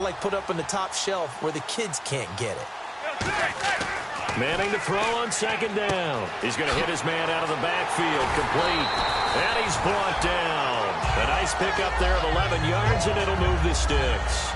like put up on the top shelf where the kids can't get it. Manning to throw on second down. He's going to hit his man out of the backfield, complete. And he's brought down. A nice pickup there of 11 yards, and it'll move the sticks.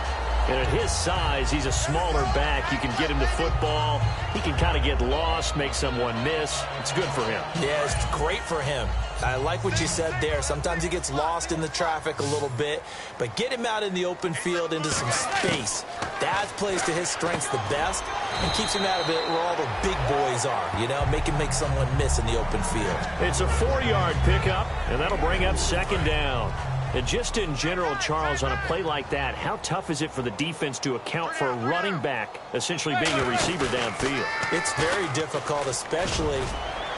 And at his size, he's a smaller back. You can get him to football. He can kind of get lost, make someone miss. It's good for him. Yeah, it's great for him. I like what you said there. Sometimes he gets lost in the traffic a little bit, but get him out in the open field into some space. That plays to his strengths the best and keeps him out of it where all the big boys are, you know, make him make someone miss in the open field. It's a 4-yard pickup, and that'll bring up second down. And just in general, Charles, on a play like that, how tough is it for the defense to account for a running back essentially being a receiver downfield? It's very difficult, especially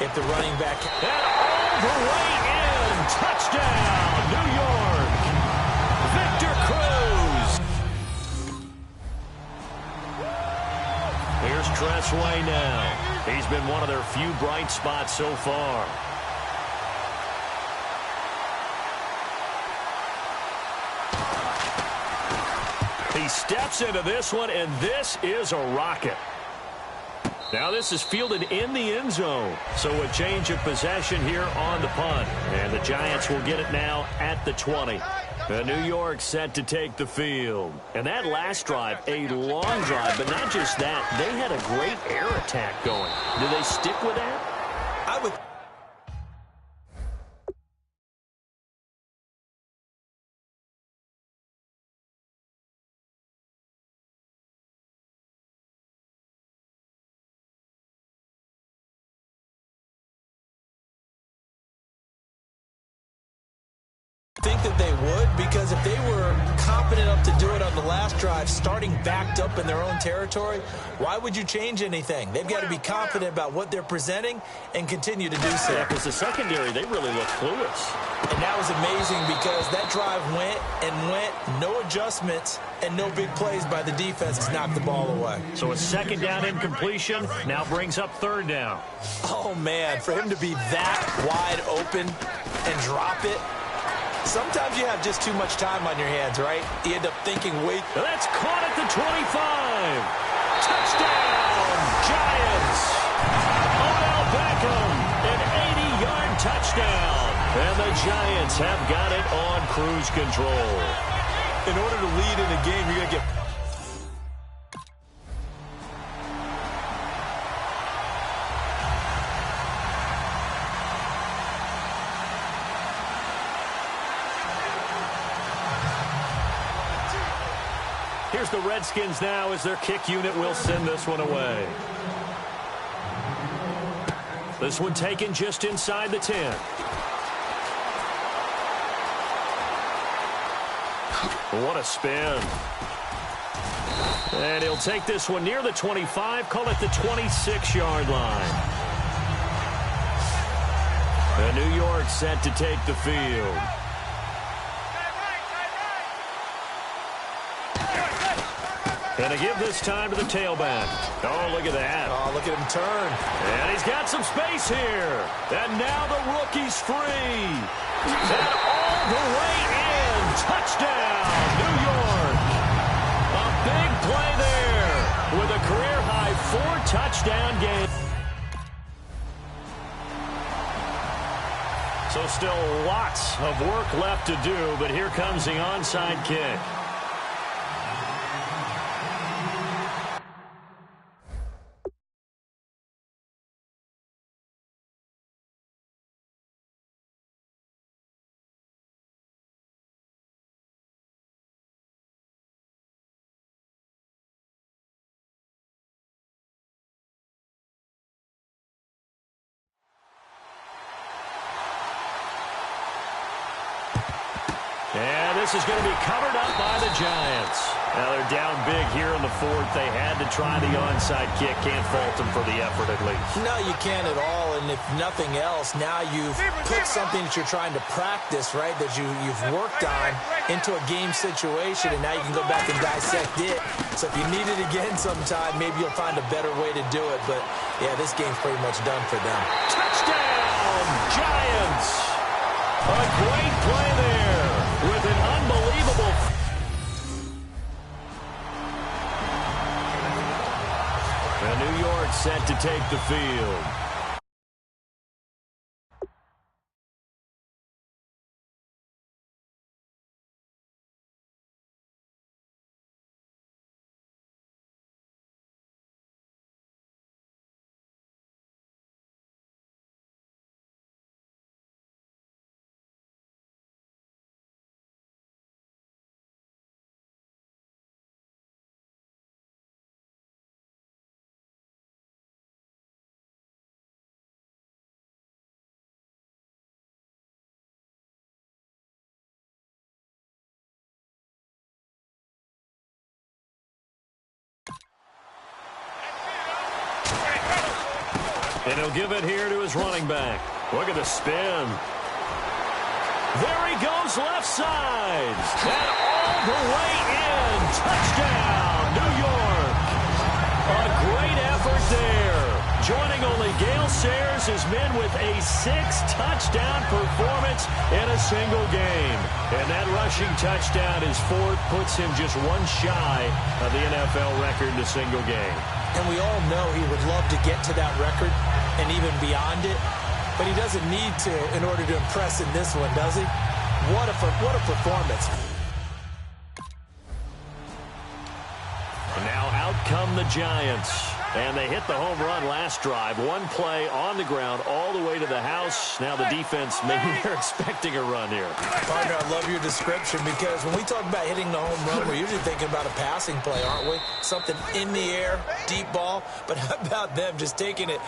if the running back... And all the way in! Touchdown, New York! Victor Cruz! Here's Tressway now. He's been one of their few bright spots so far. He steps into this one, and this is a rocket. Now this is fielded in the end zone. So a change of possession here on the punt. And the Giants will get it now at the 20. New York set to take the field. And that last drive, a long drive, but not just that. They had a great air attack going. Do they stick with that? I would... think that they would, because if they were confident enough to do it on the last drive, starting backed up in their own territory, why would you change anything? They've got to be confident about what they're presenting and continue to do so. Yeah, because the secondary, they really look clueless. And that was amazing because that drive went and went, no adjustments and no big plays by the defense to knock the ball away. So a second down incompletion now brings up third down. Oh, man, for him to be that wide open and drop it, sometimes you have just too much time on your hands, right? You end up thinking, wait. That's caught at the 25. Touchdown, Giants. Odell Beckham, an 80-yard touchdown. And the Giants have got it on cruise control. In order to lead in a game, you're going to get... Here's the Redskins now as their kick unit will send this one away. This one taken just inside the 10. What a spin. And he'll take this one near the 25, call it the 26-yard line. And New York set to take the field. And to give this time to the tailback. Oh, look at that. Oh, look at him turn. And he's got some space here. And now the rookie's free. And all the way in. Touchdown, New York. A big play there with a career-high 4-touchdown game. So still lots of work left to do, but here comes the onside kick. And this is going to be covered up by the Giants. Now they're down big here in the fourth. They had to try the onside kick. Can't fault them for the effort at least. No, you can't at all. And if nothing else, now you've put something that you're trying to practice, right, that you've worked on into a game situation, and now you can go back and dissect it. So if you need it again sometime, maybe you'll find a better way to do it. But, yeah, this game's pretty much done for them. Touchdown, Giants! A great play there with an unbelievable... New York set to take the field. And he'll give it here to his running back. Look at the spin. There he goes left side. And all the way in. Touchdown, New York. A great effort there. Joining only Gale Sayers' his men with a 6-touchdown performance in a single game. And that rushing touchdown, his fourth, puts him just one shy of the NFL record in a single game. And we all know he would love to get to that record and even beyond it, but he doesn't need to in order to impress in this one, does he? What a performance. And now out come the Giants. And they hit the home run last drive. One play on the ground all the way to the house. Now the defense, maybe they're expecting a run here. Partner, I love your description because when we talk about hitting the home run, we're usually thinking about a passing play, aren't we? Something in the air, deep ball. But how about them just taking it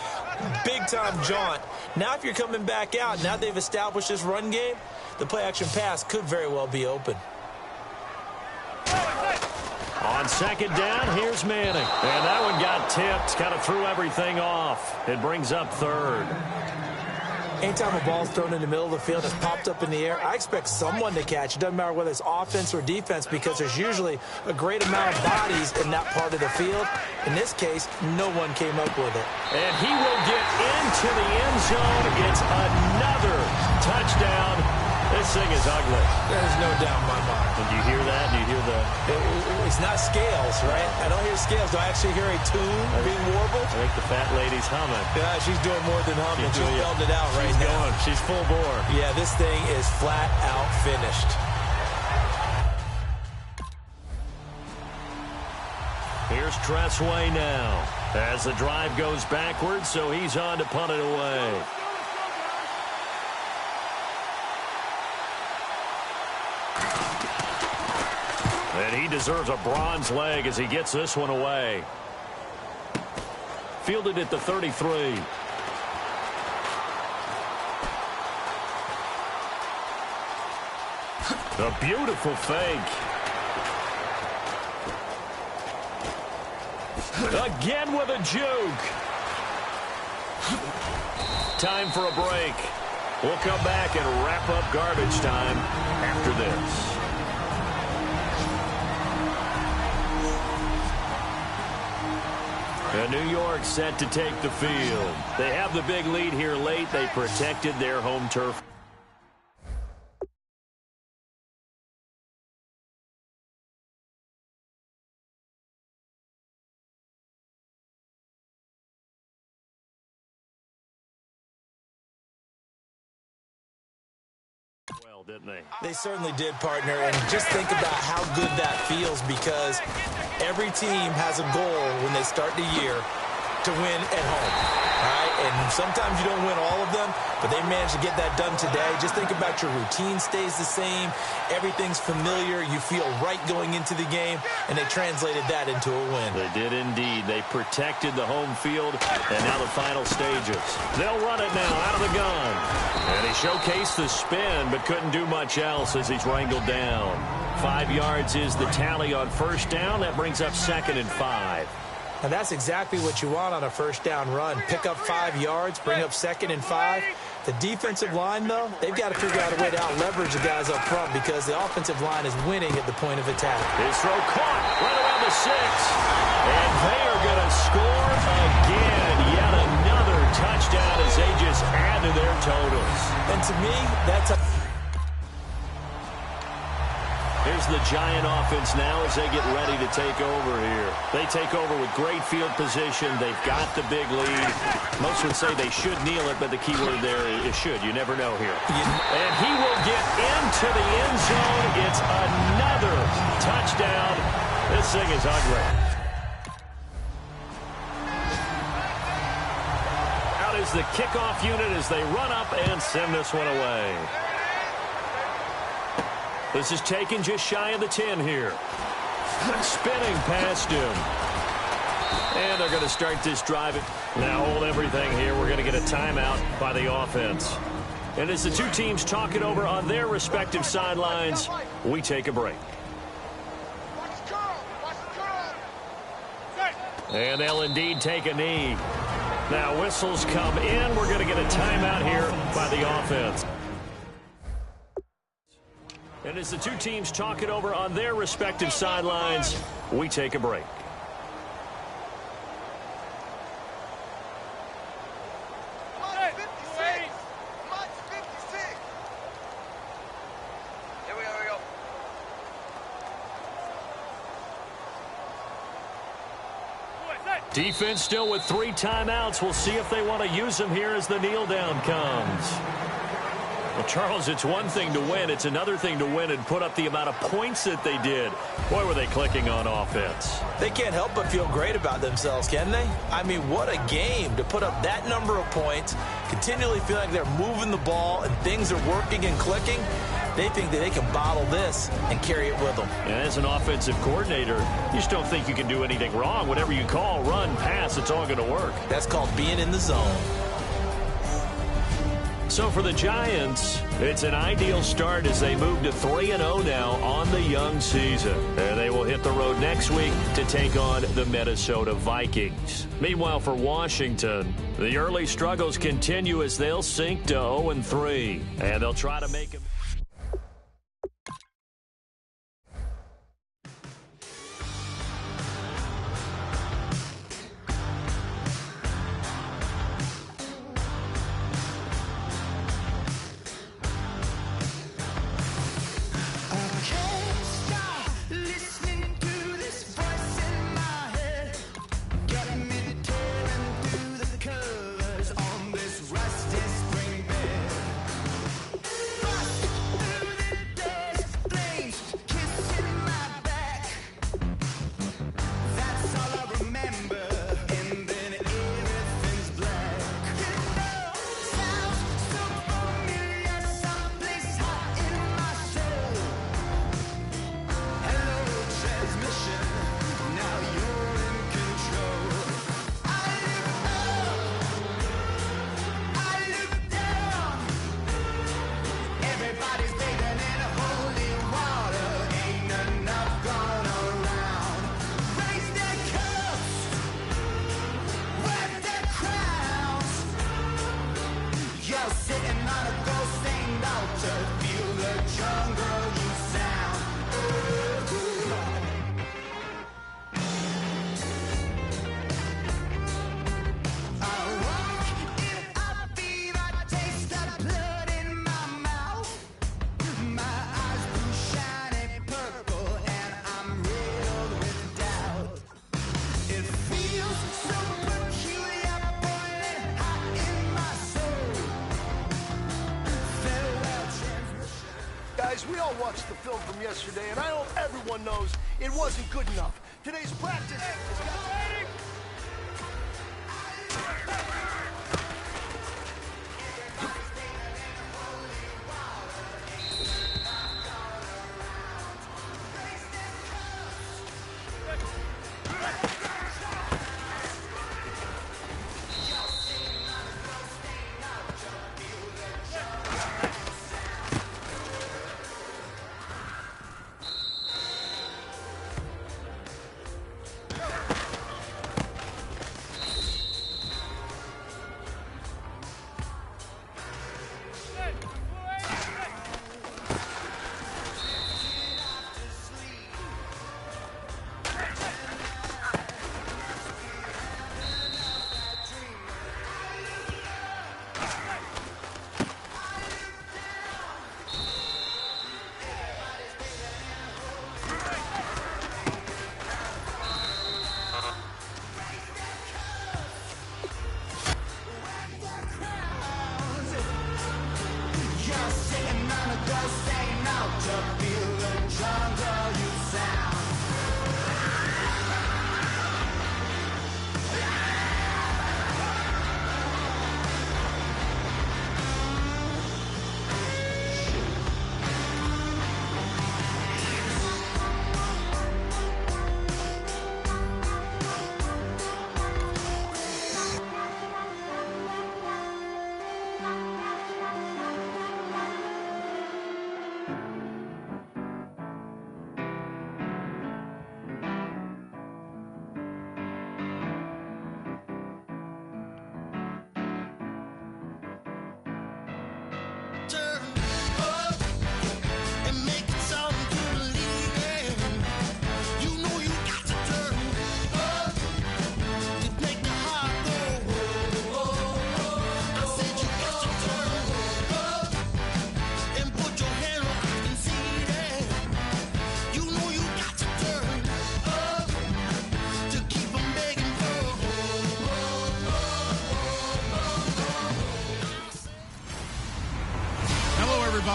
big-time jaunt? Now if you're coming back out, now they've established this run game, the play-action pass could very well be open. On second down, here's Manning. And that one got tipped, kind of threw everything off. It brings up third. Anytime a ball's thrown in the middle of the field, it's popped up in the air, I expect someone to catch. It doesn't matter whether it's offense or defense because there's usually a great amount of bodies in that part of the field. In this case, no one came up with it. And he will get into the end zone. It's another touchdown. This thing is ugly. There's no doubt in my mind. And you hear that? Do you hear the... It's not scales, right? I don't hear scales. Do I actually hear a tune being warbled? I think the fat lady's humming. Yeah, she's doing more than humming. She's belting it out right now. Going. She's full bore. Yeah, this thing is flat out finished. Here's Tressway now. As the drive goes backwards, so he's on to punt it away. And he deserves a bronze leg as he gets this one away. Fielded at the 33. A beautiful fake. Again with a juke. Time for a break. We'll come back and wrap up garbage time after this. And New York set to take the field. They have the big lead here late. They protected their home turf. Well, didn't they? They certainly did, partner. And just think about how good that feels because every team has a goal when they start the year to win at home. All right? And sometimes you don't win all of them, but they managed to get that done today. Just think about your routine stays the same. Everything's familiar. You feel right going into the game, and they translated that into a win. They did indeed. They protected the home field, and now the final stages. They'll run it now out of the gun. And he showcased the spin, but couldn't do much else as he's wrangled down. 5 yards is the tally on first down. That brings up 2nd and 5. And that's exactly what you want on a first down run. Pick up 5 yards, bring up 2nd and 5. The defensive line, though, they've got to figure out a way to out-leverage the guys up front because the offensive line is winning at the point of attack. His throw caught right around the 6. And they are going to score again. Yet another touchdown as they just add to their totals. And to me, that's a... Here's is the Giant offense now as they get ready to take over here. They take over with great field position. They've got the big lead. Most would say they should kneel it, but the key word there is should. You never know here. And he will get into the end zone. It's another touchdown. This thing is ugly. Out is the kickoff unit as they run up and send this one away. This is taken just shy of the 10 here. Spinning past him. And they're going to start this drive. Now hold everything here. We're going to get a timeout by the offense. And as the two teams talk it over on their respective sidelines, we take a break. And they'll indeed take a knee. Now whistles come in. We're going to get a timeout here by the offense. And as the two teams talk it over on their respective sidelines, we take a break. Defense still with 3 timeouts. We'll see if they want to use them here as the kneel down comes. Well, Charles, it's one thing to win. It's another thing to win and put up the amount of points that they did. Boy, were they clicking on offense. They can't help but feel great about themselves, can they? I mean, what a game to put up that number of points, continually feel like they're moving the ball and things are working and clicking. They think that they can bottle this and carry it with them. And as an offensive coordinator, you just don't think you can do anything wrong. Whatever you call, run, pass, it's all going to work. That's called being in the zone. So for the Giants, it's an ideal start as they move to 3-0 now on the young season. And they will hit the road next week to take on the Minnesota Vikings. Meanwhile, for Washington, the early struggles continue as they'll sink to 0-3. And they'll try to make them. We all watched the film from yesterday, and I hope everyone knows it wasn't good enough. Today's practice has got...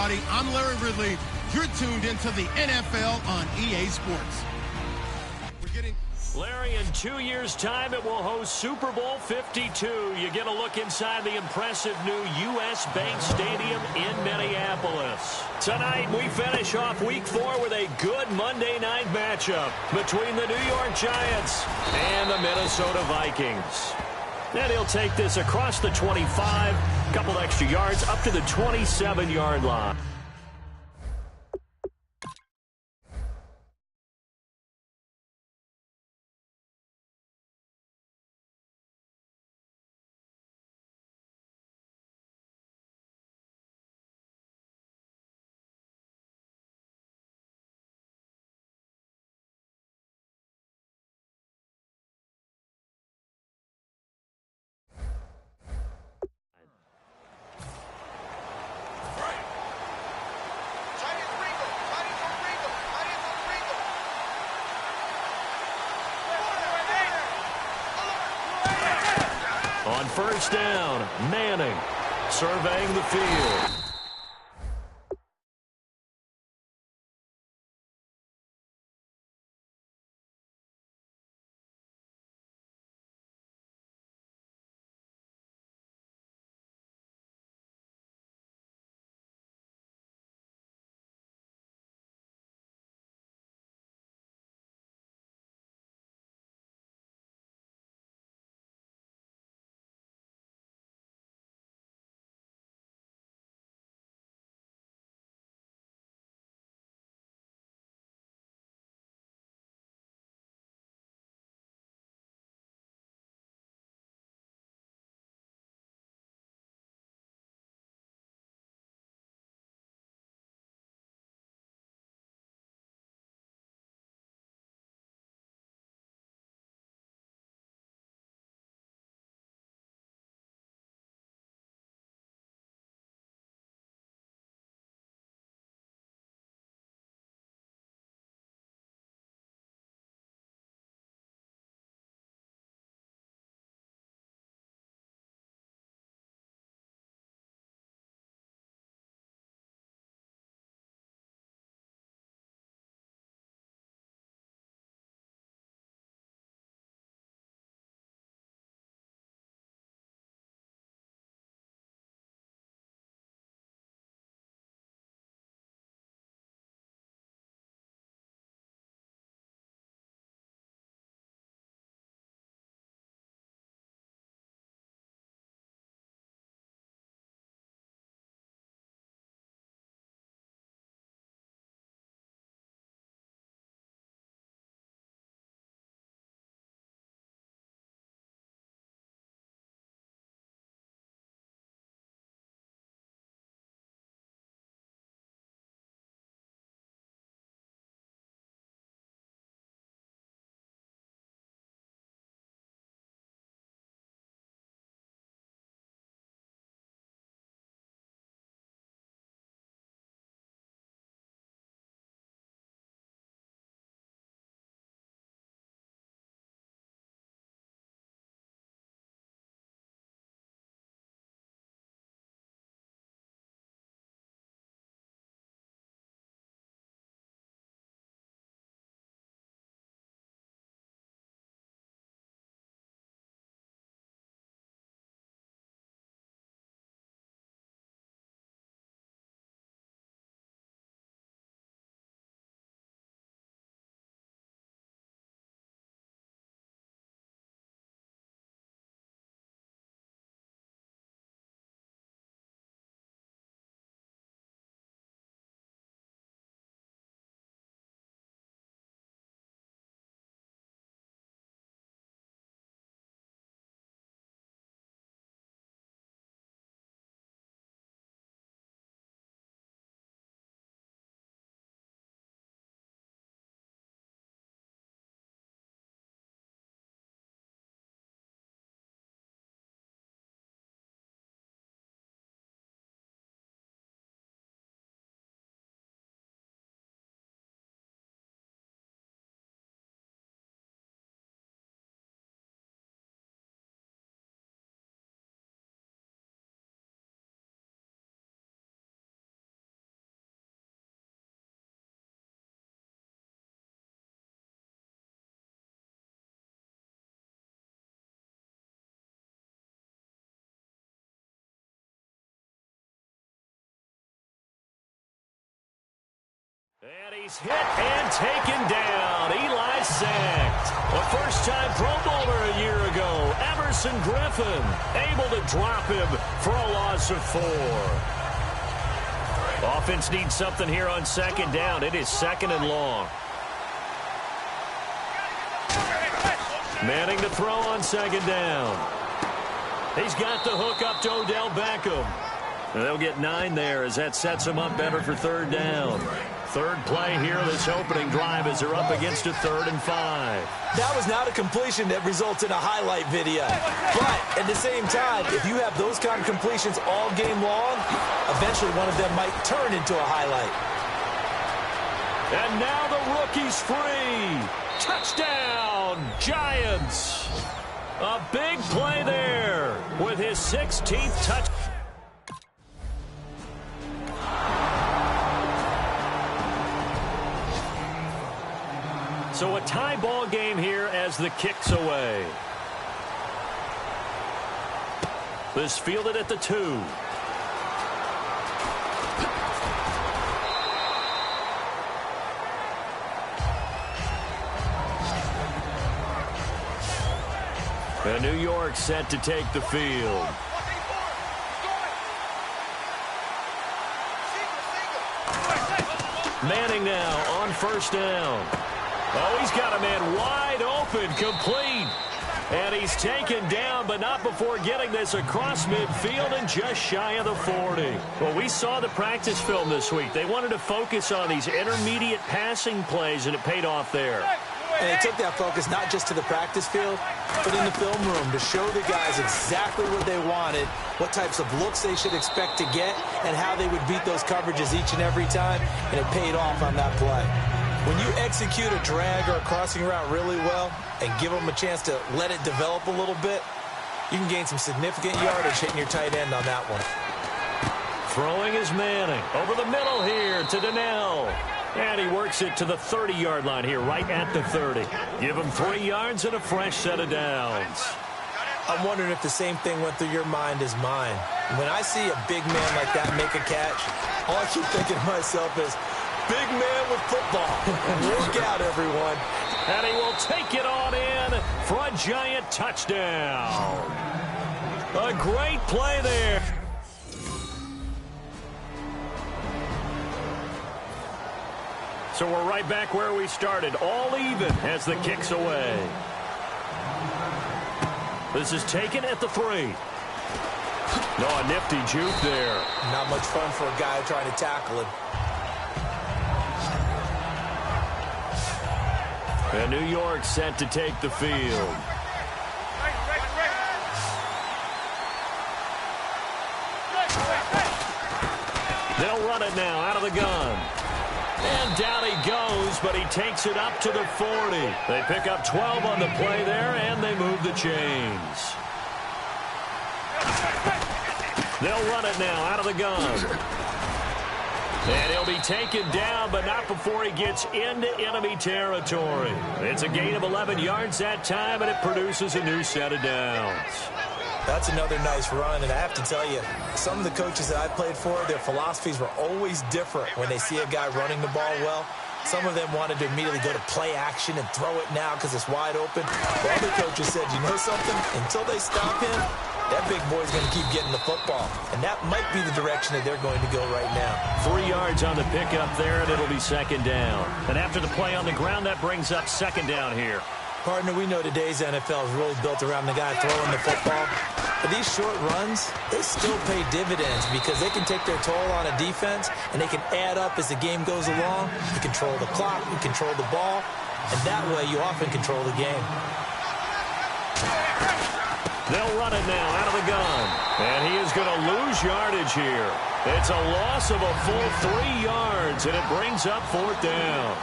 everybody. I'm Larry Ridley. You're tuned into the NFL on EA Sports. Larry, in 2 years' time, it will host Super Bowl 52. You get a look inside the impressive new U.S. Bank Stadium in Minneapolis. Tonight, we finish off Week 4 with a good Monday night matchup between the New York Giants and the Minnesota Vikings. And he'll take this across the 25, couple extra yards up to the 27-yard line. On first down, Manning surveying the field. And he's hit and taken down. Eli sacked. A first-time Pro Bowler a year ago, Emerson Griffin, able to drop him for a loss of 4. Offense needs something here on second down. It is second and long. Manning to throw on second down. He's got the hook up to Odell Beckham. And they'll get 9 there as that sets them up better for third down. Third play here this opening drive as they're up against a 3rd and 5. That was not a completion that results in a highlight video. But at the same time, if you have those kind of completions all game long, eventually one of them might turn into a highlight. And now the rookie's free. Touchdown, Giants. A big play there with his 16th touch. So a tie ball game here as the kick's away. This fielded at the 2. And New York set to take the field. Manning now on first down. Oh, he's got a man wide open, complete. And he's taken down, but not before getting this across midfield and just shy of the 40. Well, we saw the practice film this week. They wanted to focus on these intermediate passing plays, and it paid off there. And they took that focus not just to the practice field, but in the film room to show the guys exactly what they wanted, what types of looks they should expect to get, and how they would beat those coverages each and every time, and it paid off on that play. When you execute a drag or a crossing route really well and give them a chance to let it develop a little bit, you can gain some significant yardage hitting your tight end on that one. Throwing is Manning. Over the middle here to Donnell. And he works it to the 30-yard line here, right at the 30. Give him 3 yards and a fresh set of downs. I'm wondering if the same thing went through your mind as mine. When I see a big man like that make a catch, all I keep thinking to myself is, big man with football. Work out, everyone. And he will take it on in for a Giant touchdown. A great play there. So we're right back where we started, all even as the kick's away. This is taken at the 3. Oh, a nifty juke there. Not much fun for a guy trying to tackle him. And New York set to take the field. They'll run it now out of the gun. And down he goes, but he takes it up to the 40. They pick up 12 on the play there, and they move the chains. They'll run it now out of the gun. And he'll be taken down, but not before he gets into enemy territory. It's a gain of 11 yards that time, and it produces a new set of downs. That's another nice run, and I have to tell you, some of the coaches that I played for, their philosophies were always different when they see a guy running the ball well. Some of them wanted to immediately go to play action and throw it now because it's wide open. The other coaches said, you know something? Until they stop him, that big boy's going to keep getting the football. And that might be the direction that they're going to go right now. 3 yards on the pickup there, and it'll be second down. And after the play on the ground, that brings up second down here. Partner, we know today's NFL is really built around the guy throwing the football. But these short runs, they still pay dividends because they can take their toll on a defense, and they can add up as the game goes along. You control the clock, you control the ball, and that way you often control the game. They'll run it now out of the gun. And he is going to lose yardage here. It's a loss of a full 3 yards, and it brings up fourth down.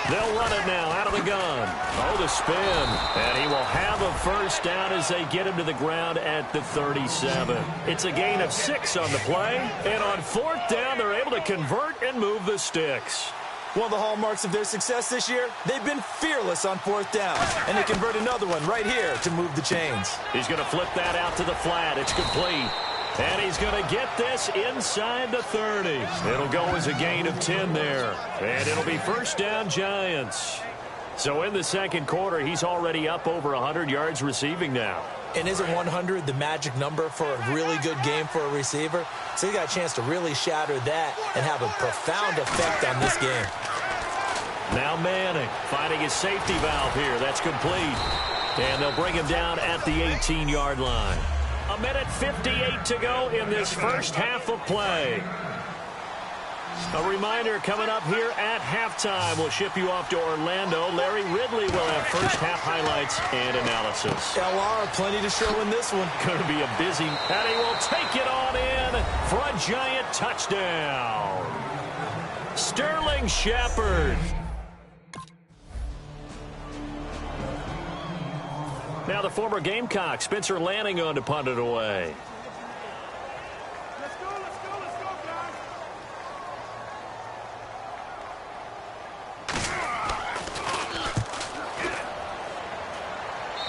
They'll run it now out of the gun. Oh, the spin. And he will have a first down as they get him to the ground at the 37. It's a gain of 6 on the play. And on fourth down, they're able to convert and move the sticks. One of the hallmarks of their success this year, they've been fearless on fourth down. And they convert another one right here to move the chains. He's going to flip that out to the flat. It's complete. And he's going to get this inside the 30. It'll go as a gain of 10 there. And it'll be first down, Giants. So in the second quarter, he's already up over 100 yards receiving now. And isn't 100 the magic number for a really good game for a receiver? So he got a chance to really shatter that and have a profound effect on this game. Now Manning finding his safety valve here. That's complete. And they'll bring him down at the 18-yard line. 1:58 to go in this first half of play. A reminder coming up here at halftime. We'll ship you off to Orlando. Larry Ridley will have first half highlights and analysis. LR, plenty to show in this one. Going to be a busy, and he will take it on in for a Giant touchdown. Sterling Shepard. Now the former Gamecock, Spencer Lanning, on to punt it away. Let's go, guys.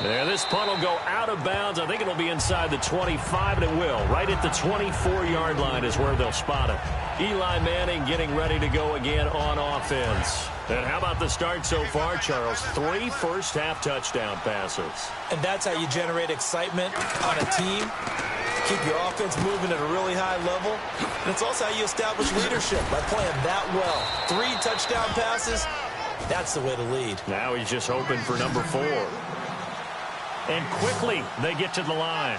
And this punt will go out of bounds. I think it'll be inside the 25, and it will. Right at the 24-yard line is where they'll spot it. Eli Manning getting ready to go again on offense. And how about the start so far, Charles? 3 first-half touchdown passes. And that's how you generate excitement on a team. Keep your offense moving at a really high level. And it's also how you establish leadership by playing that well. 3 touchdown passes, that's the way to lead. Now he's just hoping for number 4. And quickly they get to the line.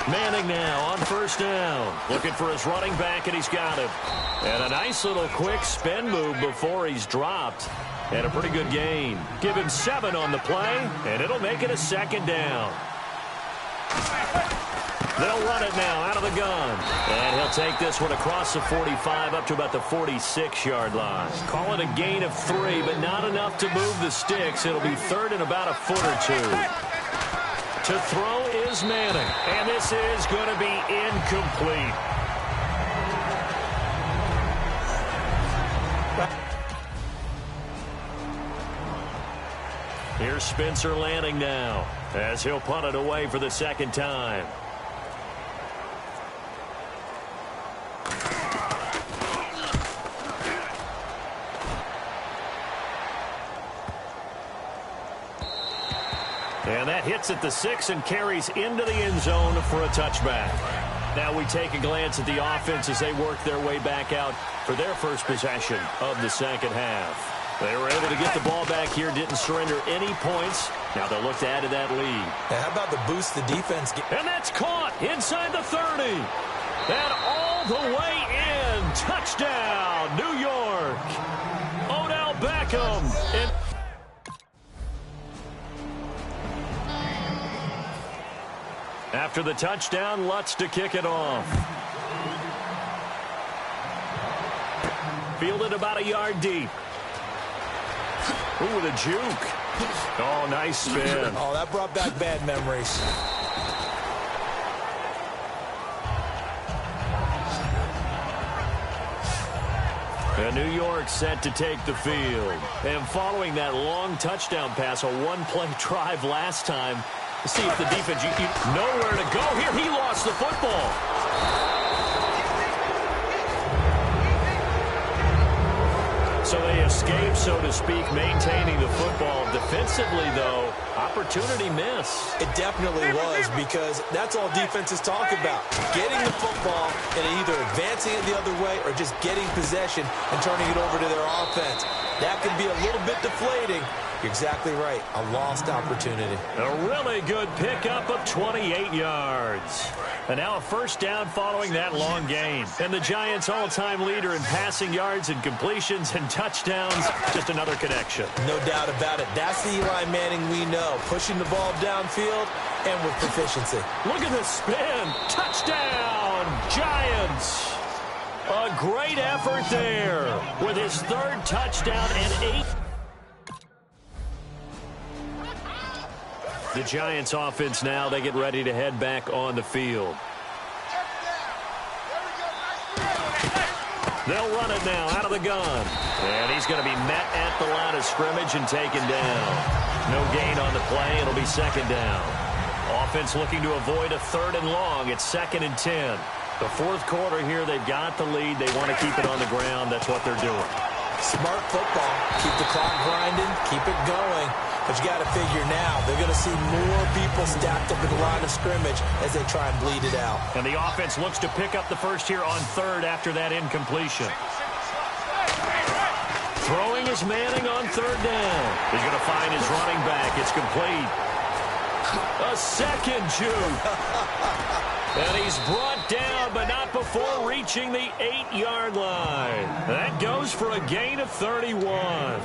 Manning now on first down. Looking for his running back, and he's got him. And a nice little quick spin move before he's dropped. And a pretty good gain. Give him 7 on the play, and it'll make it a second down. They'll run it now out of the gun. And he'll take this one across the 45 up to about the 46-yard line. Call it a gain of 3, but not enough to move the sticks. It'll be third and about a foot or 2. To throw is Manning, and this is going to be incomplete. Here's Spencer Lanning now, as he'll punt it away for the second time. And that hits at the 6 and carries into the end zone for a touchback. Now we take a glance at the offense as they work their way back out for their first possession of the second half. They were able to get the ball back here, didn't surrender any points. Now they'll look to add to that lead. Now how about the boost the defense gets? And that's caught inside the 30. And all the way in. Touchdown, New York. Odell Beckham. After the touchdown, Lutz to kick it off. Fielded about a yard deep. Ooh, with a juke. Oh, nice spin. Oh, that brought back bad memories. And New York set to take the field. And following that long touchdown pass, a one-play drive last time, see if the defense, nowhere to go here. He lost the football. So they escape, so to speak, maintaining the football. Defensively, though, opportunity miss. It definitely was, because that's all defenses talk about. Getting the football and either advancing it the other way or just getting possession and turning it over to their offense. That can be a little bit deflating. You're exactly right. A lost opportunity. A really good pickup of 28 yards. And now a first down following that long gain. And the Giants' all-time leader in passing yards and completions and touchdowns. Just another connection. No doubt about it. That's the Eli Manning we know. Pushing the ball downfield and with proficiency. Look at the spin. Touchdown, Giants. A great effort there with his third touchdown and 8. The Giants offense now, they get ready to head back on the field. They'll run it now out of the gun. And he's going to be met at the line of scrimmage and taken down. No gain on the play. It'll be second down. offense looking to avoid a 3rd and long. It's 2nd and 10. The 4th quarter here, they've got the lead. They want to keep it on the ground. That's what they're doing. Smart football. Keep the clock grinding. Keep it going. But you got to figure now, they're going to see more people stacked up in the line of scrimmage as they try and bleed it out. And the offense looks to pick up the first here on 3rd after that incompletion. Throwing is Manning on 3rd down. He's going to find his running back. It's complete. A second juke. And he's brought down, but not before reaching the 8-yard line. That goes for a gain of 31.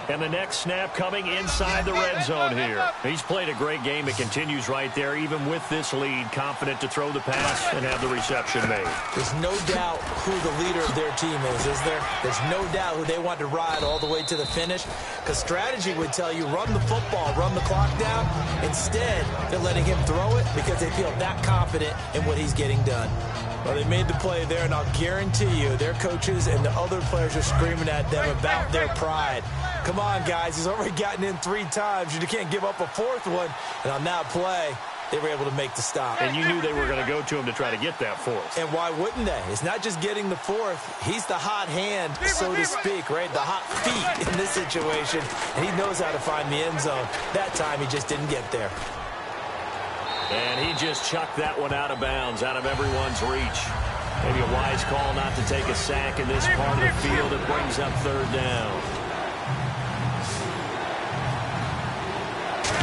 And the next snap coming inside the red zone here. He's played a great game. It continues right there, even with this lead, confident to throw the pass and have the reception made. There's no doubt who the leader of their team is there? There's no doubt who they want to ride all the way to the finish, because strategy would tell you run the football, run the clock down. Instead, they're letting him throw it because they feel that confident in what he's getting done. Well, they made the play there, and I'll guarantee you their coaches and the other players are screaming at them about their pride. Come on, guys. He's already gotten in 3 times. You can't give up a 4th one. And on that play, they were able to make the stop. And you knew they were going to go to him to try to get that 4th. And why wouldn't they? It's not just getting the 4th. He's the hot hand, so to speak, right? The hot feet in this situation. And he knows how to find the end zone. That time, he just didn't get there. And he just chucked that one out of bounds, out of everyone's reach. Maybe a wise call not to take a sack in this part of the field. It brings up 3rd down.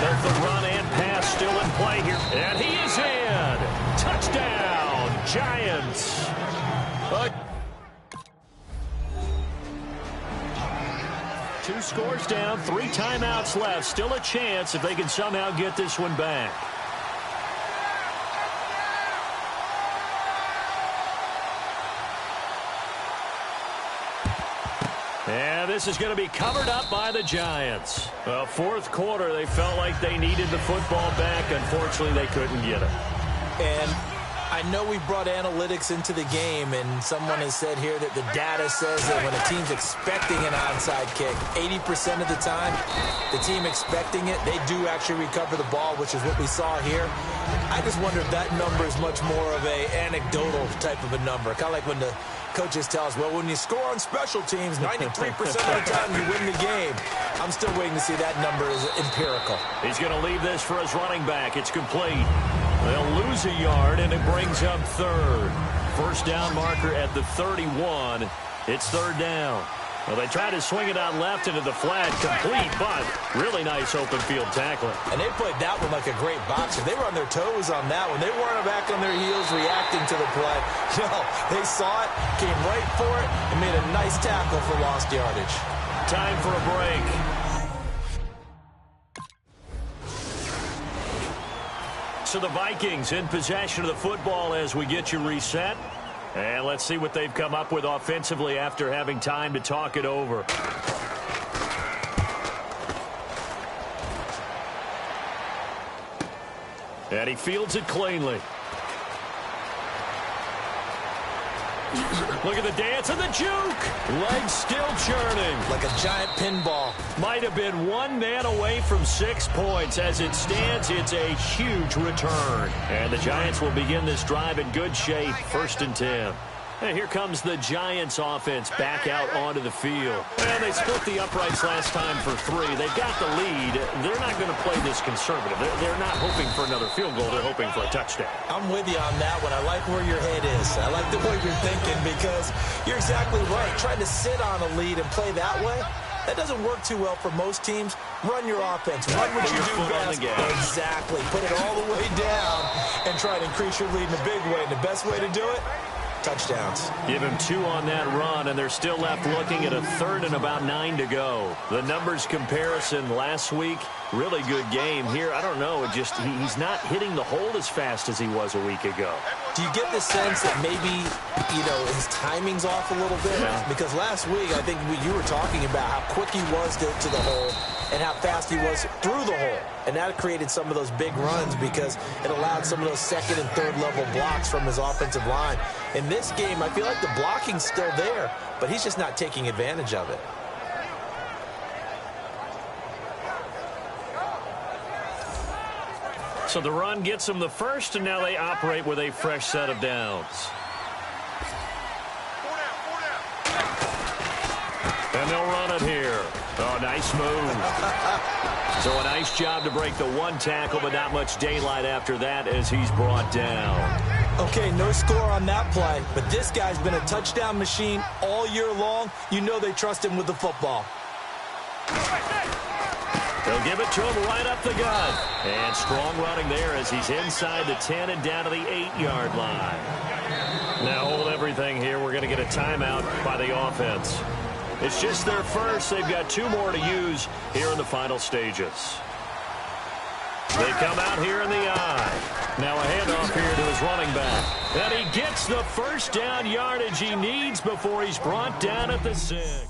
Both the run and pass still in play here. And he is in. Touchdown, Giants. 2 scores down, 3 timeouts left. Still a chance if they can somehow get this one back. And this is going to be covered up by the Giants. 4th quarter, they felt like they needed the football back. Unfortunately, they couldn't get it. And I know we brought analytics into the game, and someone has said here that the data says that when a team's expecting an onside kick, 80% of the time, the team expecting it, they do actually recover the ball, which is what we saw here. I just wonder if that number is much more of a anecdotal type of a number. Kind of like when the coaches tell us, well, when you score on special teams, 93% of the time you win the game. I'm still waiting to see that number is empirical. He's going to leave this for his running back. It's complete. They'll lose a yard, and it brings up 3rd. First down marker at the 31. It's 3rd down. Well, they tried to swing it out left into the flat, complete, but really nice open field tackling. And they played that one like a great boxer. They were on their toes on that one. They weren't back on their heels reacting to the play. No, they saw it, came right for it, and made a nice tackle for lost yardage. Time for a break. So the Vikings in possession of the football as we get you reset. And let's see what they've come up with offensively after having time to talk it over. And he fields it cleanly. Look at the dance and the juke. Legs still churning. Like a giant pinball. Might have been 1 man away from 6 points. As it stands, it's a huge return. And the Giants will begin this drive in good shape. 1st and 10. And here comes the Giants offense back out onto the field. Well, they split the uprights last time for 3. They've got the lead. They're not going to play this conservative. They're not hoping for another field goal. They're hoping for a touchdown. I'm with you on that one. I like where your head is. I like the way you're thinking because you're exactly right. Trying to sit on a lead and play that way, that doesn't work too well for most teams. Run your offense. Run what you do best. Exactly. Put it all the way down and try to increase your lead in a big way. And the best way to do it, touchdowns. Give him 2 on that run, and they're still left looking at a 3rd and about 9 to go. The numbers comparison last week, really good game. Here, I don't know, he's not hitting the hole as fast as he was a week ago. Do you get the sense that maybe, his timing's off a little bit? Yeah. Because last week, I think you were talking about how quick he was to the hole and how fast he was through the hole. And that created some of those big runs because it allowed some of those 2nd and 3rd level blocks from his offensive line. In this game, I feel like the blocking's still there, but he's just not taking advantage of it. So the run gets them the first, and now they operate with a fresh set of downs. And they'll run it here. Oh, nice move. So a nice job to break the one tackle, but not much daylight after that as he's brought down. Okay, no score on that play, but this guy's been a touchdown machine all year long. You know they trust him with the football. They'll give it to him right up the gut. And strong running there as he's inside the 10 and down to the 8-yard line. Now hold everything here. We're going to get a timeout by the offense. It's just their first. They've got 2 more to use here in the final stages. They come out here in the eye. Now a handoff here to his running back. And he gets the first down yardage he needs before he's brought down at the 6.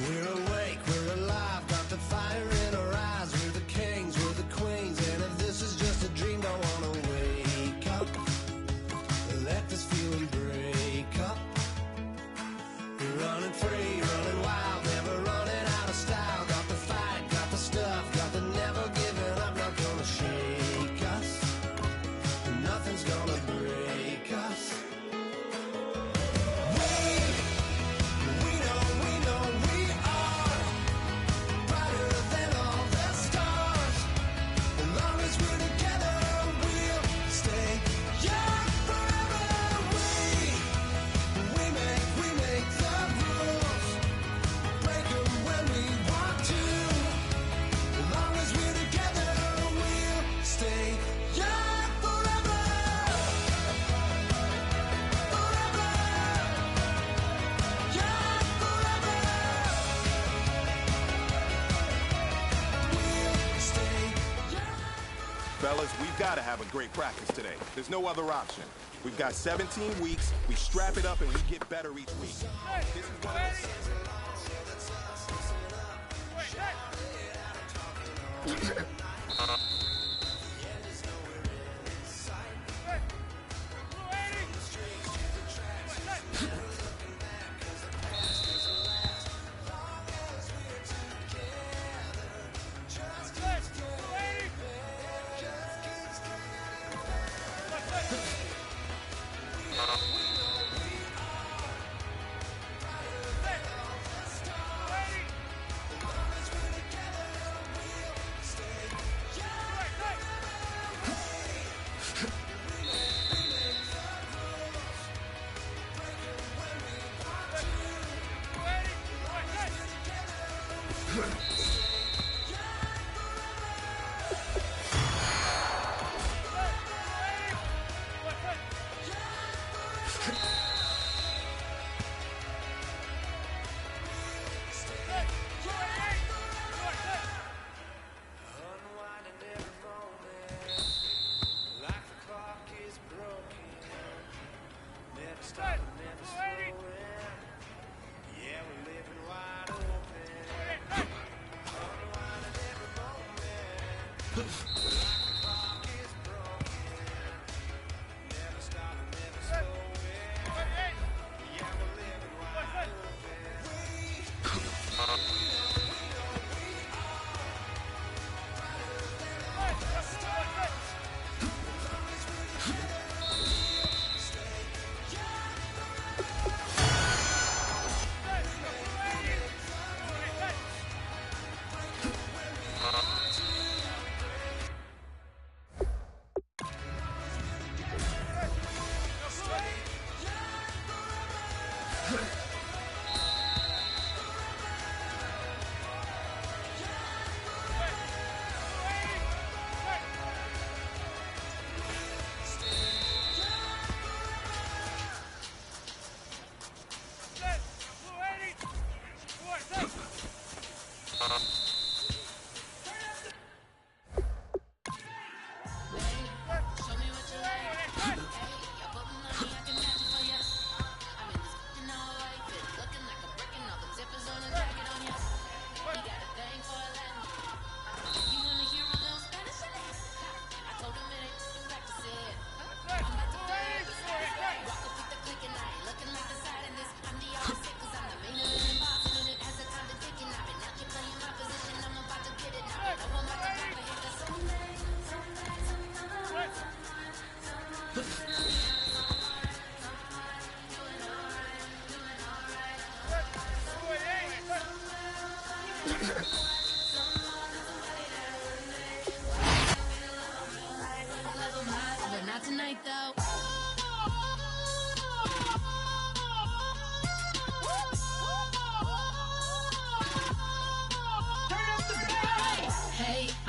We're awake, we're alive, got the fire in our eyes. We're the kings, we're the queens, and if this is just a dream, don't wanna wake up. Let this feeling break up. We're running free, running wild, never running out of style. Got the fight, got the stuff, got the never giving up. Not gonna shake us, nothing's gonna break us. Fellas, we've got to have a great practice today. There's no other option. We've got 17 weeks. We strap it up and we get better each week. This is one of those...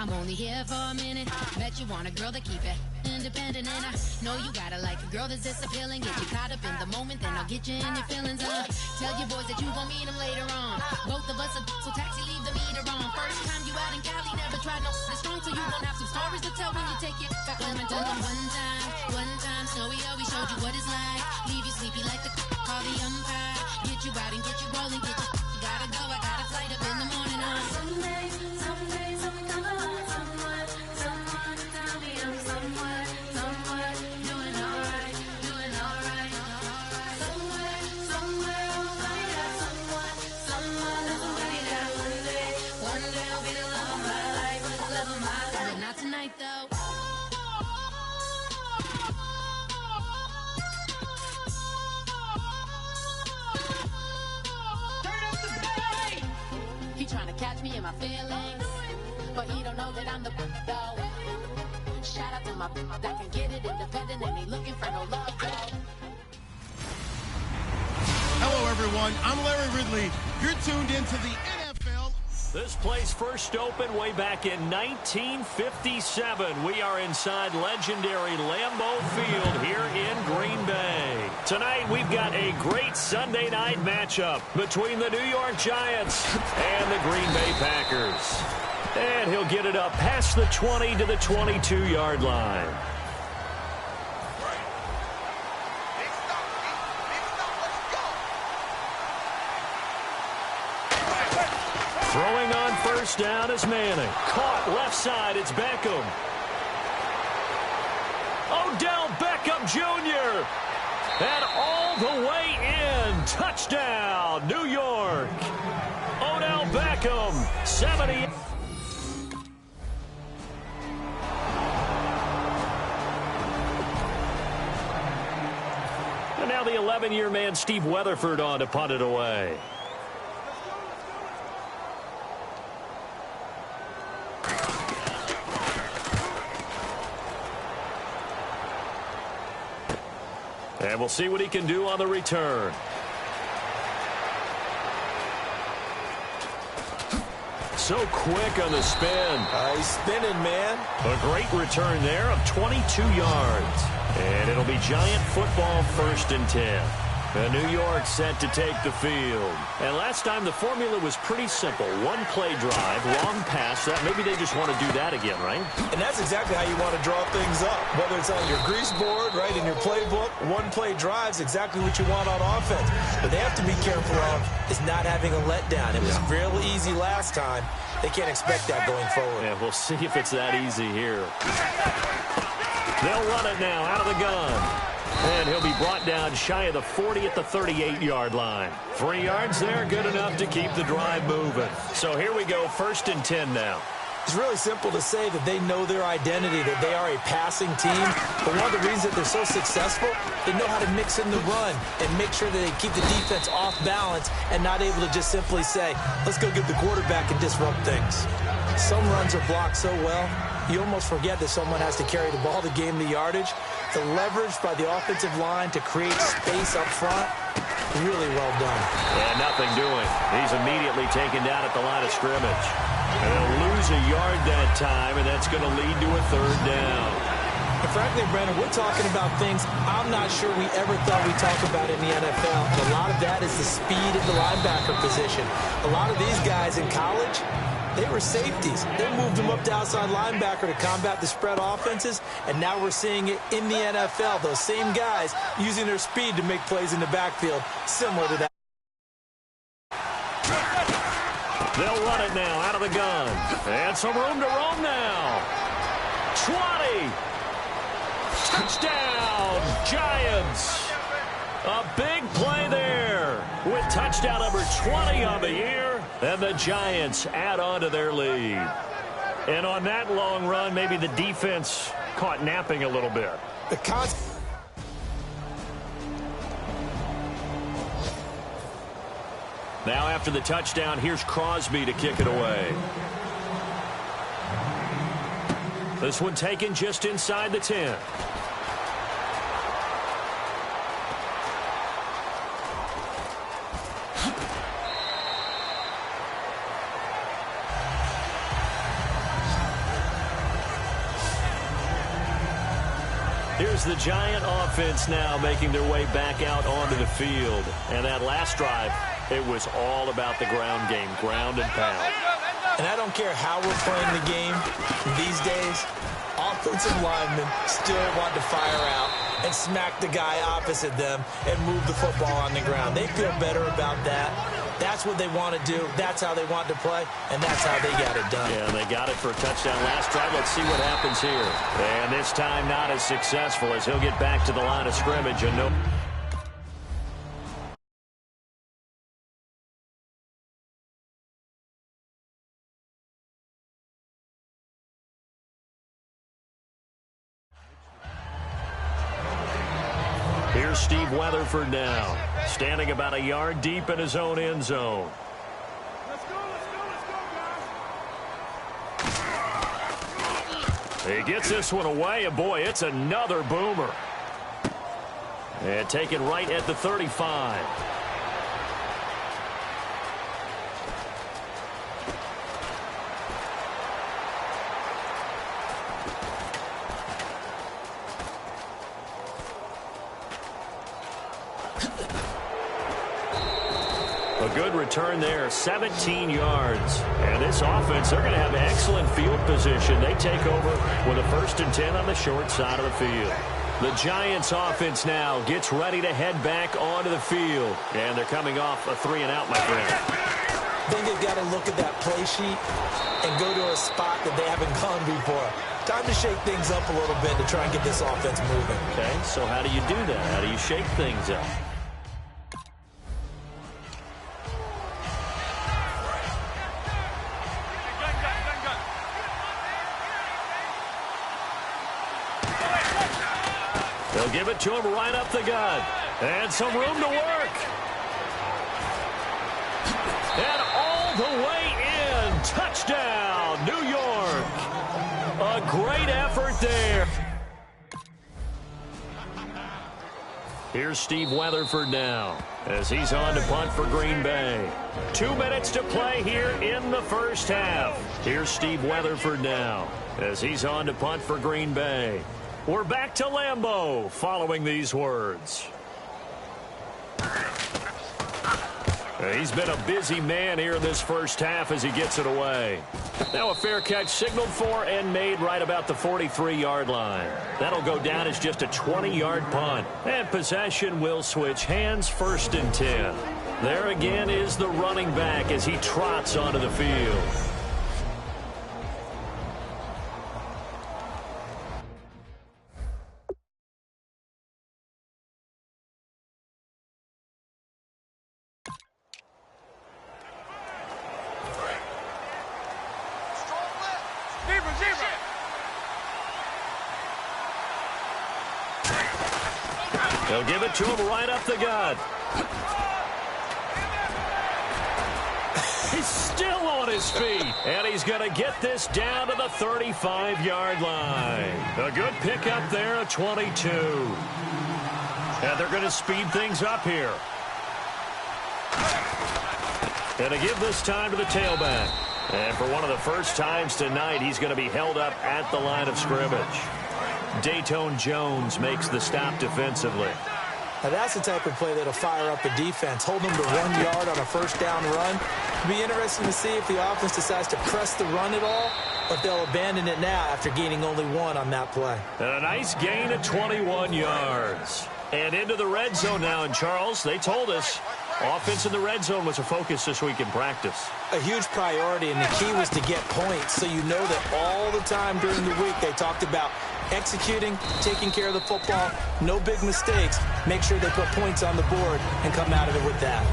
I'm only here for a minute. Bet you want a girl to keep it independent, and I know you gotta like a girl that's this appealing. Get you caught up in the moment, then I'll get you in your feelings. Tell your boys that you gon' meet them later on. Both of us are so taxi, leave the meter on. First time you out in Cali, never tried no strong, so you gon' have some stories to tell when you take it back home and tell them one time, Snowy always showed you what it's like. Leave you sleepy like the call the umpire. Get you out and get you rolling, get you gotta go. I got a flight up in the morning on someday, something come along, someone to tell me I'm somewhere, doing alright. Somewhere I'll find out someone that's waiting there. One day I'll be the love of my life, but not tonight though. He trying to catch me in my feelings, but he don't know that I'm the though. Shout out to my that can get it independent and ain't looking for no love though. Hello, everyone. I'm Larry Ridley. You're tuned into the NFL. This place first opened way back in 1957. We are inside legendary Lambeau Field here in Green Bay. Tonight, we've got a great Sunday night matchup between the New York Giants and the Green Bay Packers. And he'll get it up past the 20 to the 22-yard line. Throwing on first down is Manning. Caught left side, it's Beckham. Odell Beckham Jr. And all the way in. Touchdown, New York. Odell Beckham, 70. And now the 11-year man Steve Weatherford on to punt it away. And we'll see what he can do on the return. So quick on the spin. He's spinning, man. A great return there of 22 yards. And it'll be Giant football 1st and 10. And New York set to take the field. And last time the formula was pretty simple. One play drive, long pass. That maybe they just want to do that again, right? And that's exactly how you want to draw things up. Whether it's on your grease board, right, in your playbook, one play drive's exactly what you want on offense. But they have to be careful of is not having a letdown. It was real easy last time. They can't expect that going forward. Yeah, we'll see if it's that easy here. They'll run it now out of the gun. And he'll be brought down shy of the 40 at the 38-yard line. 3 yards there, good enough to keep the drive moving. So here we go, 1st and 10 now. It's really simple to say that they know their identity, that they are a passing team. But one of the reasons that they're so successful, they know how to mix in the run and make sure that they keep the defense off balance and not able to just simply say, let's go get the quarterback and disrupt things. Some runs are blocked so well, you almost forget that someone has to carry the ball to gain the yardage. The leverage by the offensive line to create space up front, really well done. And nothing doing. He's immediately taken down at the line of scrimmage. And they'll lose a yard that time, and that's going to lead to a 3rd down. And frankly, Brandon, we're talking about things I'm not sure we ever thought we'd talk about in the NFL. And a lot of that is the speed of the linebacker position. A lot of these guys in college, they were safeties. They moved them up to outside linebacker to combat the spread offenses, and now we're seeing it in the NFL. Those same guys using their speed to make plays in the backfield, similar to that. They'll run it now out of the gun. And some room to roam now. 20. Touchdown, Giants. A big play there with touchdown number 20 on the year. And the Giants add on to their lead. And on that long run, maybe the defense caught napping a little bit. Now after the touchdown, here's Crosby to kick it away. This one taken just inside the 10. Here's the Giant offense now making their way back out onto the field. And that last drive, it was all about the ground game, ground and pound. And I don't care how we're playing the game these days, offensive linemen still want to fire out and smack the guy opposite them and move the football on the ground. They feel better about that. That's what they want to do. That's how they want to play, and that's how they got it done. Yeah, they got it for a touchdown last drive. Let's see what happens here. And this time not as successful as he'll get back to the line of scrimmage. And no. Here's Steve Weatherford now, standing about a yard deep in his own end zone. He gets this one away, and boy, it's another boomer. And taken right at the 35. A good return there, 17 yards. And this offense, they're going to have excellent field position. They take over with a 1st and 10 on the short side of the field. The Giants offense now gets ready to head back onto the field. And they're coming off a 3-and-out, my friend. I think they've got to look at that play sheet and go to a spot that they haven't gone before. Time to shake things up a little bit to try and get this offense moving. Okay, so how do you do that? How do you shake things up? They'll give it to him right up the gut. And some room to work. And all the way in. Touchdown, New York. A great effort there. Here's Steve Weatherford now as he's on to punt for Green Bay. 2 minutes to play here in the first half. Here's Steve Weatherford now as he's on to punt for Green Bay. We're back to Lambeau following these words. He's been a busy man here in this first half as he gets it away. Now a fair catch signaled for and made right about the 43-yard line. That'll go down as just a 20-yard punt. And possession will switch hands, 1st and 10. There again is the running back as he trots onto the field. They'll give it to him right up the gut. He's still on his feet. And he's going to get this down to the 35-yard line. A good pickup there, a 22. And they're going to speed things up here. And to give this time to the tailback. And for one of the first times tonight, he's going to be held up at the line of scrimmage. Dayton Jones makes the stop defensively. Now that's the type of play that'll fire up the defense. Hold them to 1 yard on a first down run. It'll be interesting to see if the offense decides to press the run at all, or if they'll abandon it now after gaining only 1 on that play. And a nice gain of 21 yards. And into the red zone now. And Charles, they told us offense in the red zone was a focus this week in practice. A huge priority, and the key was to get points. So you know that all the time during the week they talked about executing, taking care of the football, no big mistakes. Make sure they put points on the board and come out of it with that.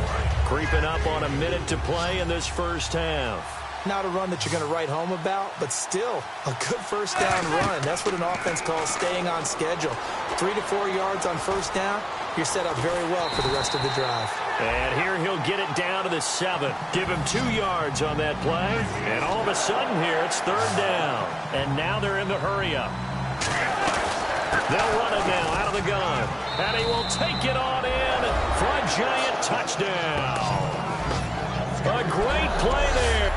Creeping up on a minute to play in this first half. Not a run that you're going to write home about, but still a good first down run. That's what an offense calls staying on schedule. 3 to 4 yards on first down, you're set up very well for the rest of the drive. And here he'll get it down to the 7. Give him 2 yards on that play. And all of a sudden here, it's 3rd down. And now they're in the hurry-up. They'll run it now out of the gun. And he will take it on in for a giant touchdown. A great play there.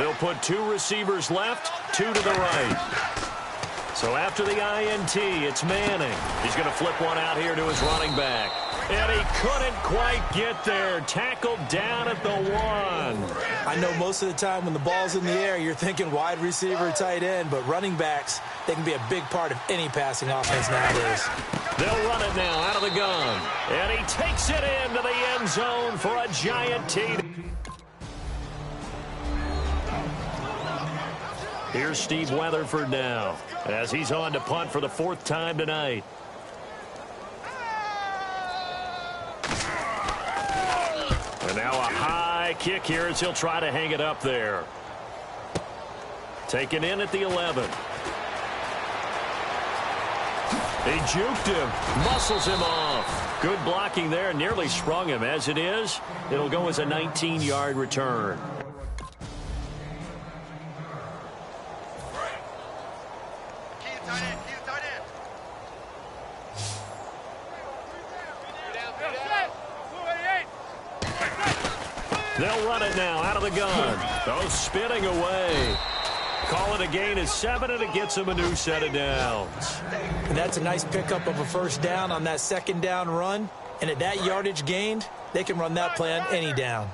They'll put 2 receivers left, 2 to the right. So after the INT, it's Manning. He's going to flip one out here to his running back. And he couldn't quite get there. Tackled down at the 1. I know most of the time when the ball's in the air, you're thinking wide receiver, tight end, but running backs, they can be a big part of any passing offense nowadays. They'll run it now out of the gun. And he takes it into the end zone for a giant TD. Here's Steve Weatherford now as he's on to punt for the 4th time tonight. And now a high kick here as he'll try to hang it up there. Taken in at the 11. He juked him, muscles him off. Good blocking there, nearly sprung him. As it is, it'll go as a 19-yard return. They'll run it now out of the gun. Oh, spinning away. Call it a gain of 7, and it gets him a new set of downs. And that's a nice pickup of a first down on that 2nd down run. And at that yardage gained, they can run that play on any down.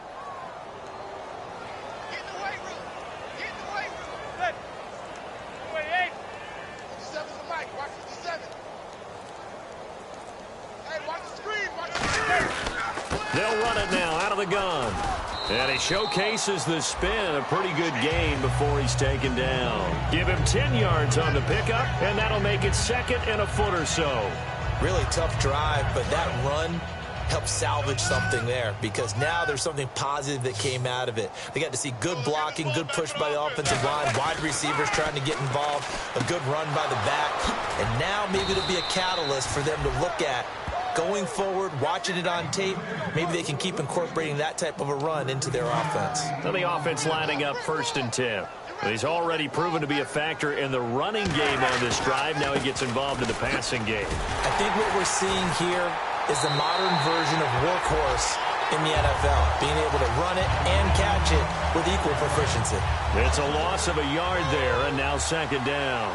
They'll run it now out of the gun. And he showcases the spin, a pretty good gain before he's taken down. Give him 10 yards on the pickup, and that'll make it 2nd and a foot or so. Really tough drive, but that run helped salvage something there because now there's something positive that came out of it. They got to see good blocking, good push by the offensive line, wide receivers trying to get involved, a good run by the back, and now maybe it'll be a catalyst for them to look at going forward, watching it on tape. Maybe they can keep incorporating that type of a run into their offense. So the offense lining up 1st and 10. He's already proven to be a factor in the running game on this drive. Now he gets involved in the passing game. I think what we're seeing here is the modern version of workhorse in the NFL, being able to run it and catch it with equal proficiency. It's a loss of a yard there, and now 2nd down.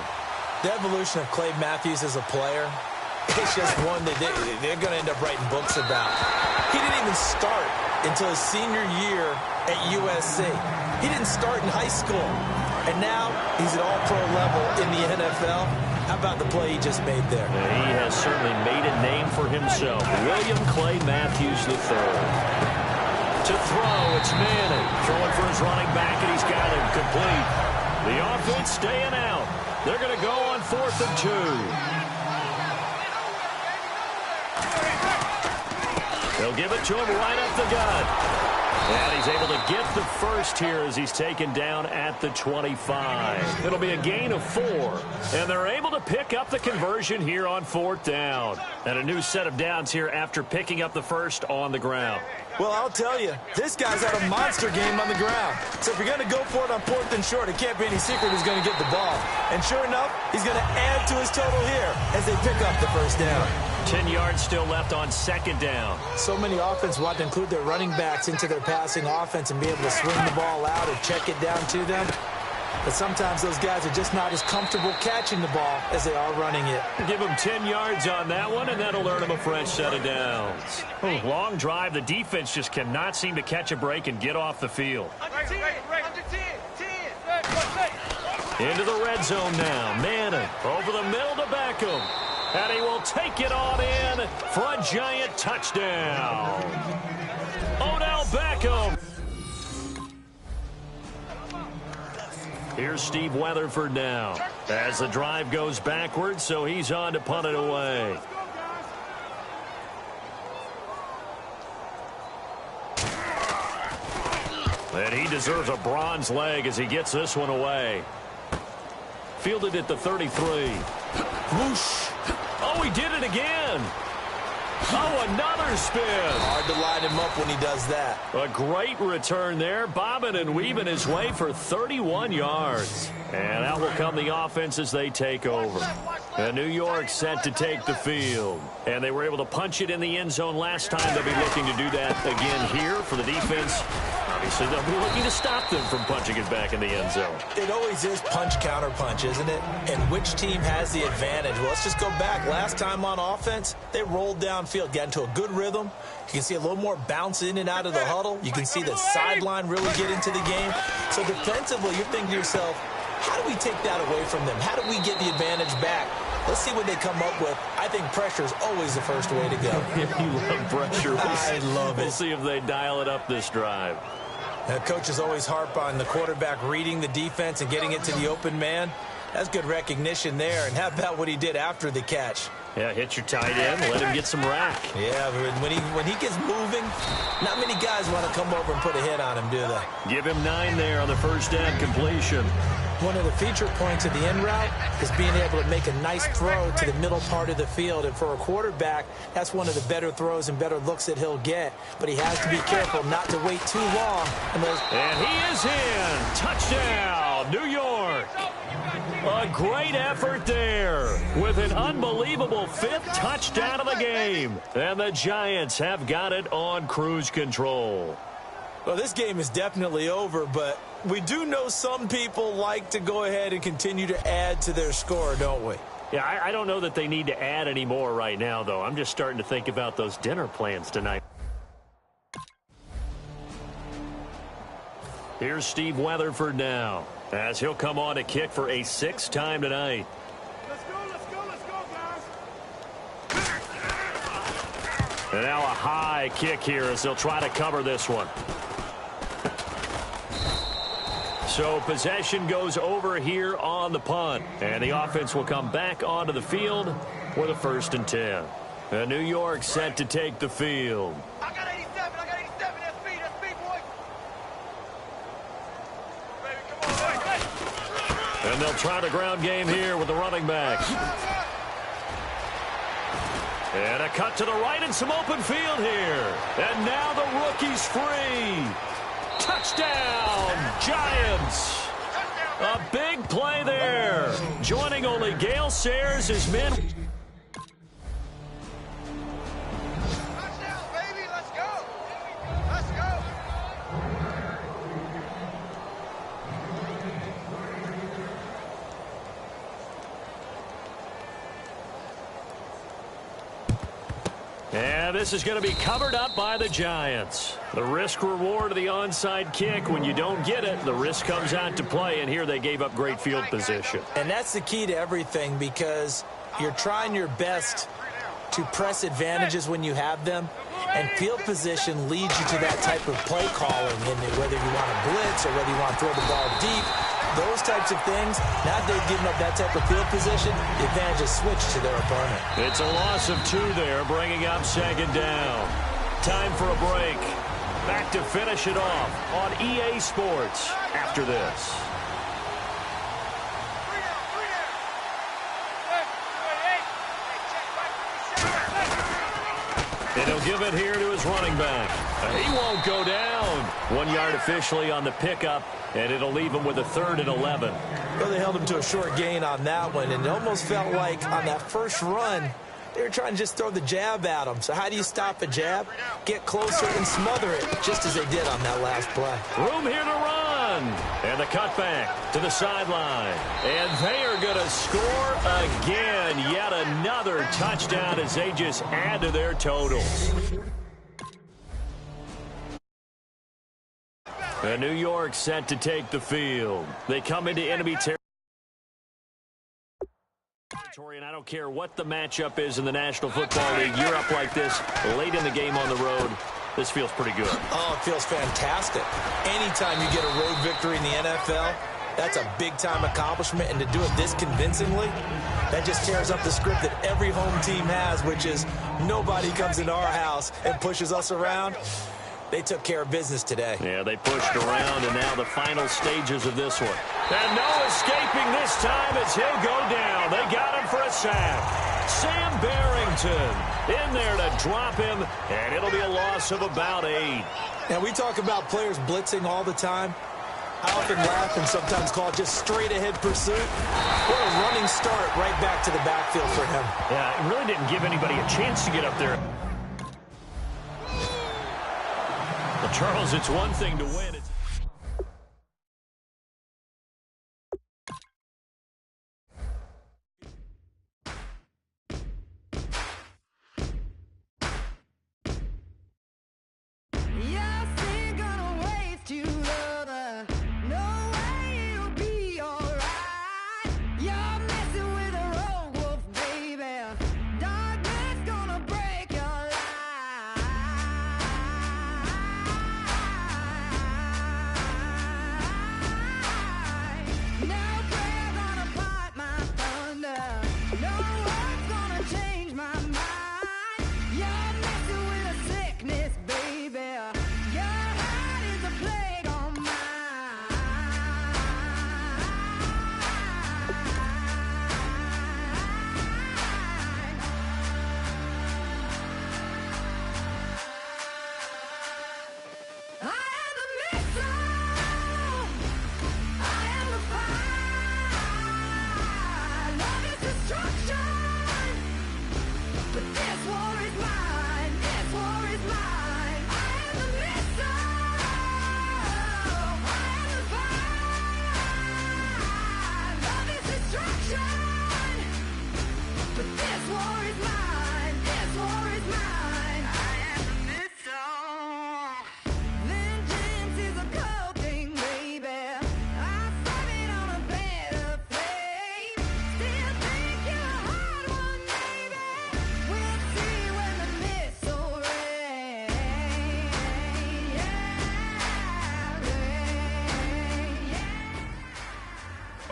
The evolution of Clay Matthews as a player, it's just one that they're going to end up writing books about. He didn't even start until his senior year at USC. He didn't start in high school. And now he's at all-pro level in the NFL. How about the play he just made there? He has certainly made a name for himself. William Clay Matthews III. To throw, it's Manning. Throwing for his running back, and he's got him complete. The offense staying out. They're going to go on 4th and 2. They'll give it to him right up the gut. And he's able to get the first here as he's taken down at the 25. It'll be a gain of 4. And they're able to pick up the conversion here on 4th down. And a new set of downs here after picking up the first on the ground. Well, I'll tell you, this guy's had a monster game on the ground. So if you're going to go for it on 4th and short, it can't be any secret who's going to get the ball. And sure enough, he's going to add to his total here as they pick up the first down. 10 yards still left on 2nd down. So many offenses want to include their running backs into their passing offense and be able to swing the ball out or check it down to them. But sometimes those guys are just not as comfortable catching the ball as they are running it. Give them 10 yards on that one, and that'll earn them a fresh set of downs. Long drive. The defense just cannot seem to catch a break and get off the field. Into the red zone now. Manning over the middle to Beckham. And he will take it on in for a giant touchdown. Odell Beckham. Here's Steve Weatherford now as the drive goes backwards, so he's on to punt it away. And he deserves a bronze leg as he gets this one away. Fielded at the 33. Whoosh. Oh, he did it again. Oh, another spin. Hard to line him up when he does that. A great return there, bobbing and weaving his way for 31 yards. And out will come the offense as they take over. And New York set to take the field. And they were able to punch it in the end zone last time. They'll be looking to do that again here for the defense. obviously they'll be looking to stop them from punching it back in the end zone. It always is punch-counter-punch, isn't it? And which team has the advantage? Well, let's just go back. Last time on offense, they rolled downfield, got into a good rhythm. You can see a little more bounce in and out of the huddle. You can see the sideline really get into the game. So defensively, you're thinking to yourself, how do we take that away from them? How do we get the advantage back? Let's see what they come up with. I think pressure is always the first way to go. You love pressure. I love it. We'll see if they dial it up this drive. Coaches always harp on the quarterback reading the defense and getting it to the open man. That's good recognition there. And how about what he did after the catch? Yeah, hit your tight end, let him get some rack. Yeah, but when he gets moving, not many guys want to come over and put a hit on him, do they? Give him 9 there on the first down completion. One of the feature points of the in route is being able to make a nice throw to the middle part of the field. And for a quarterback, that's one of the better throws and better looks that he'll get. But he has to be careful not to wait too long. And he is in. Touchdown, New York. A great effort there with an unbelievable 5th touchdown of the game. And the Giants have got it on cruise control. Well, this game is definitely over, but we do know some people like to go ahead and continue to add to their score, don't we? Yeah, I don't know that they need to add any more right now, though. I'm just starting to think about those dinner plans tonight. Here's Steve Weatherford now, as he'll come on to kick for a 6th time tonight. Let's go, guys. And now a high kick here as they'll try to cover this one. So possession goes over here on the punt. And the offense will come back onto the field with a 1st and 10. And New York set to take the field. I got 87. That's speed, boy. Baby, come on, boy. And they'll try the ground game here with the running backs. And a cut to the right and some open field here. And now the rookie's free. Touchdown, Giants. A big play there. Joining only Gale Sayers, his men. Touchdown, baby. Let's go. Let's go. And this is going to be covered up by the Giants. The risk-reward of the onside kick. When you don't get it, the risk comes out to play, and here they gave up great field position. And that's the key to everything, because you're trying your best to press advantages when you have them, and field position leads you to that type of play calling, and whether you want to blitz or whether you want to throw the ball deep, those types of things. Now they've given up that type of field position, the advantage is switched to their opponent. It's a loss of 2 there, bringing up 2nd down. Time for a break. Back to finish it off on EA Sports after this. And he'll give it here to his running back. He won't go down. 1 yard officially on the pickup, and it'll leave him with a 3rd and 11. Well, they held him to a short gain on that one, and it almost felt like on that first run, they were trying to just throw the jab at him. So how do you stop a jab? Get closer and smother it, just as they did on that last play. Room here to run. And the cutback to the sideline. And they are going to score again. Yet another touchdown as they just add to their totals. And New York set to take the field. They come into enemy territory. And I don't care what the matchup is in the National Football League. You're up like this late in the game on the road. This feels pretty good. Oh, it feels fantastic. Anytime you get a road victory in the NFL, that's a big-time accomplishment. And to do it this convincingly, that just tears up the script that every home team has, which is nobody comes into our house and pushes us around. They took care of business today. Yeah, they pushed around, and now the final stages of this one. And no escaping this time as he'll go down. They got him for a sack. Sam Barrington in there to drop him, and it'll be a loss of about 8. Now, we talk about players blitzing all the time. I often laugh and sometimes call it just straight-ahead pursuit. What a running start right back to the backfield for him. Yeah, it really didn't give anybody a chance to get up there. Well, Charles, it's one thing to win.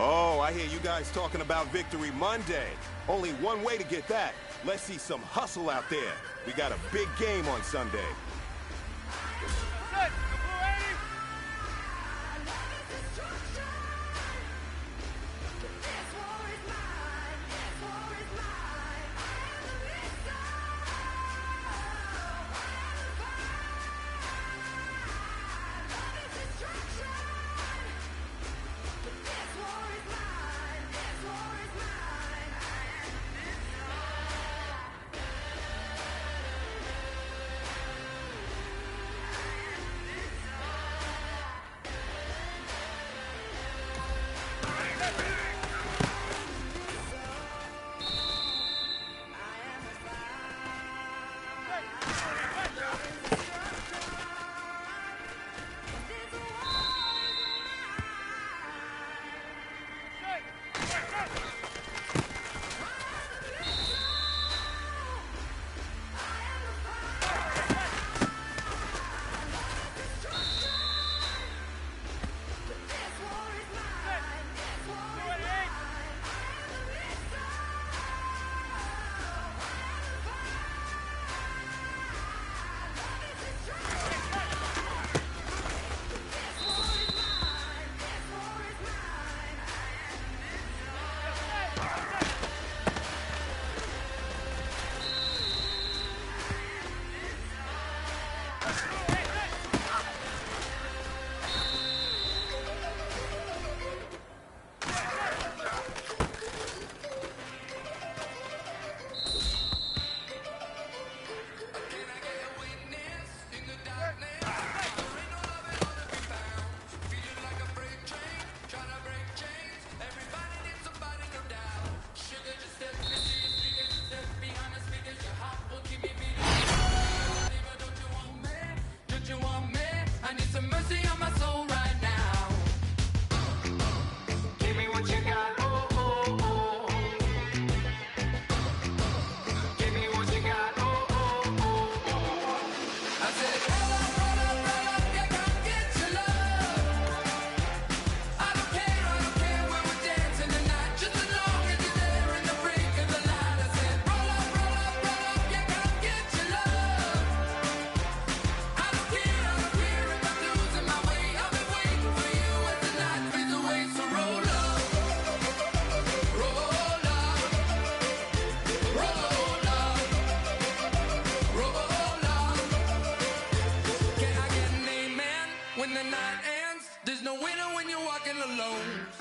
Oh, I hear you guys talking about Victory Monday. Only one way to get that. Let's see some hustle out there. We got a big game on Sunday.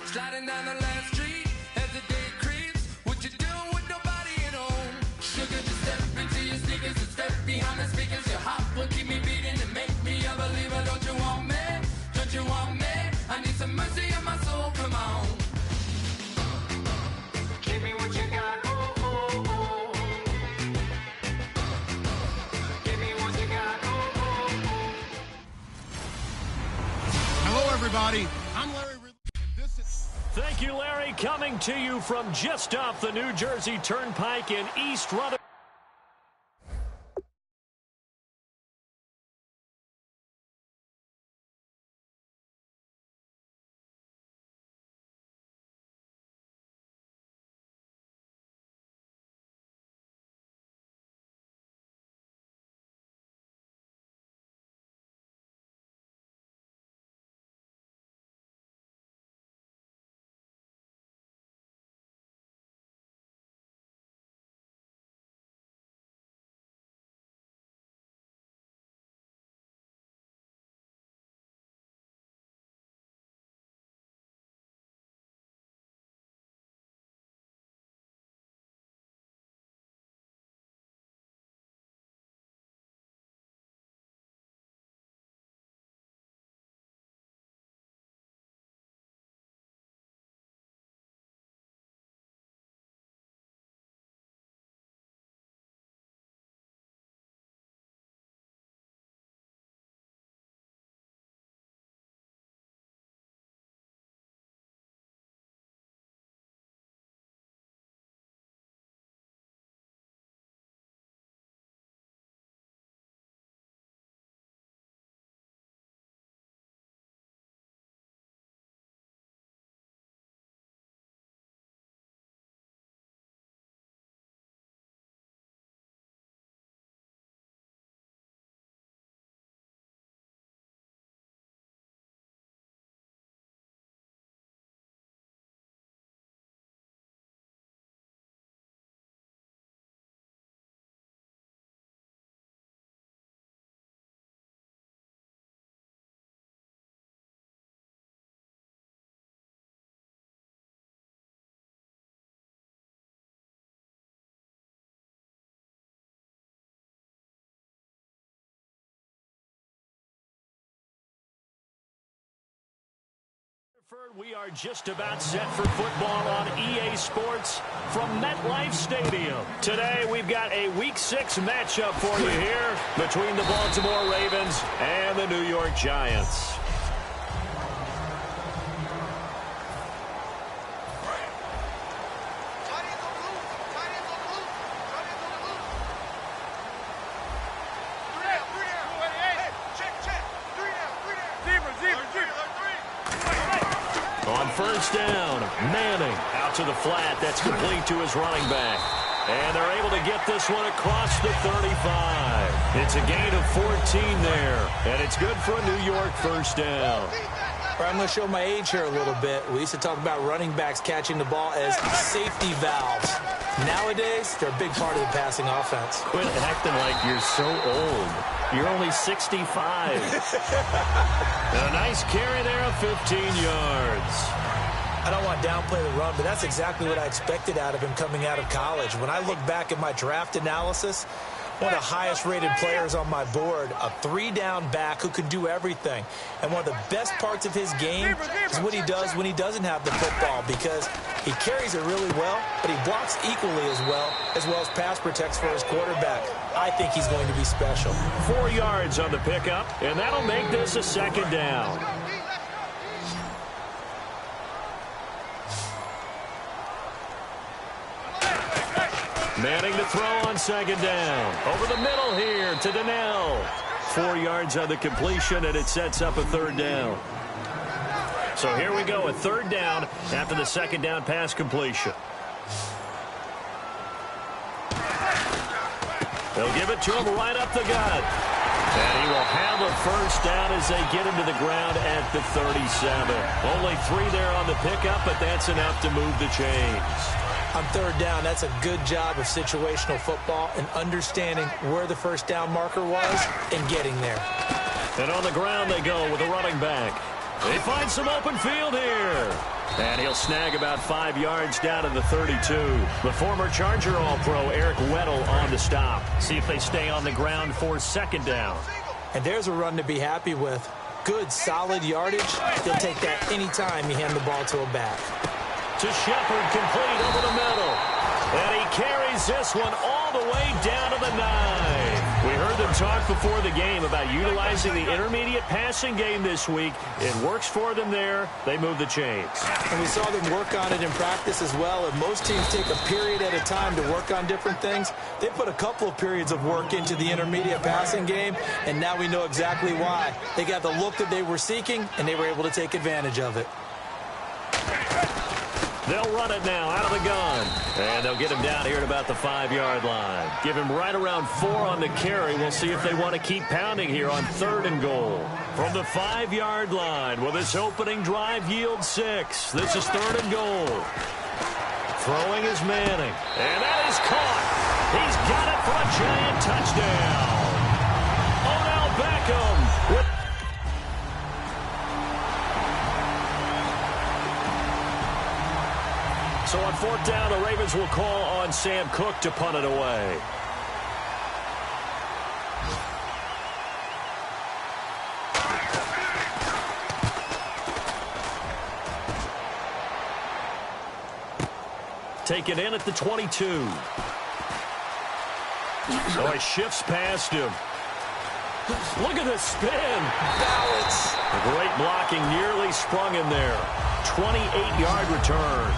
Sliding down the last street as the day creeps. What you doing with nobody at home? Sugar, just step into your sneakers and step behind the speakers. Your heart will keep me beating and make me a believer. Don't you want me? Don't you want me? I need some mercy on my soul. Come on. Give me what you got. Oh, oh, oh. Give me what you got. Oh, oh, oh. Hello, everybody. I'm Larry Ridley, and this is... Thank you, Larry. Coming to you from just off the New Jersey Turnpike in East Rutherford. We are just about set for football on EA Sports from MetLife Stadium. Today we've got a Week 6 matchup for you here between the Baltimore Ravens and the New York Giants. On first down, Manning out to the flat. That's complete to his running back. And they're able to get this one across the 35. It's a gain of 14 there. And it's good for a New York first down. I'm going to show my age here a little bit. We used to talk about running backs catching the ball as safety valves. Nowadays, they're a big part of the passing offense. Quit acting like you're so old. You're only 65. And a nice carry there of 15 yards. I don't want to downplay the run, but that's exactly what I expected out of him coming out of college. When I look back at my draft analysis, one of the highest-rated players on my board, a three-down back who can do everything. And one of the best parts of his game is what he does when he doesn't have the football, because he carries it really well, but he blocks equally as well as pass protects for his quarterback. I think he's going to be special. 4 yards on the pickup, and that'll make this a second down. Manning to throw on second down. Over the middle here to Donnell. 4 yards on the completion, and it sets up a third down. So here we go, a third down after the second down pass completion. They'll give it to him right up the gut. And he will have a first down as they get him to the ground at the 37. Only 3 there on the pickup, but that's enough to move the chains. On third down, that's a good job of situational football and understanding where the first down marker was and getting there. And on the ground they go with a running back. They find some open field here. And he'll snag about 5 yards down to the 32. The former Charger All-Pro Eric Weddle on the stop. See if they stay on the ground for second down. And there's a run to be happy with. Good, solid yardage. He'll take that anytime you hand the ball to a back. To Shepard, complete over the middle. And he carries this one all the way down to the 9. We heard them talk before the game about utilizing the intermediate passing game this week. It works for them there. They move the chains. And we saw them work on it in practice as well. And most teams take a period at a time to work on different things. They put a couple of periods of work into the intermediate passing game, and now we know exactly why. They got the look that they were seeking, and they were able to take advantage of it. They'll run it now out of the gun. And they'll get him down here at about the 5-yard line. Give him right around 4 on the carry. We'll see if they want to keep pounding here on 3rd and goal. From the 5-yard line, will this opening drive yield 6? This is 3rd and goal. Throwing is Manning. And that is caught. He's got it for a giant touchdown. Odell Beckham with... So on 4th down, the Ravens will call on Sam Cook to punt it away. Take it in at the 22. So he shifts past him. Look at the spin. Balance. A great blocking, nearly sprung in there. 28-yard return.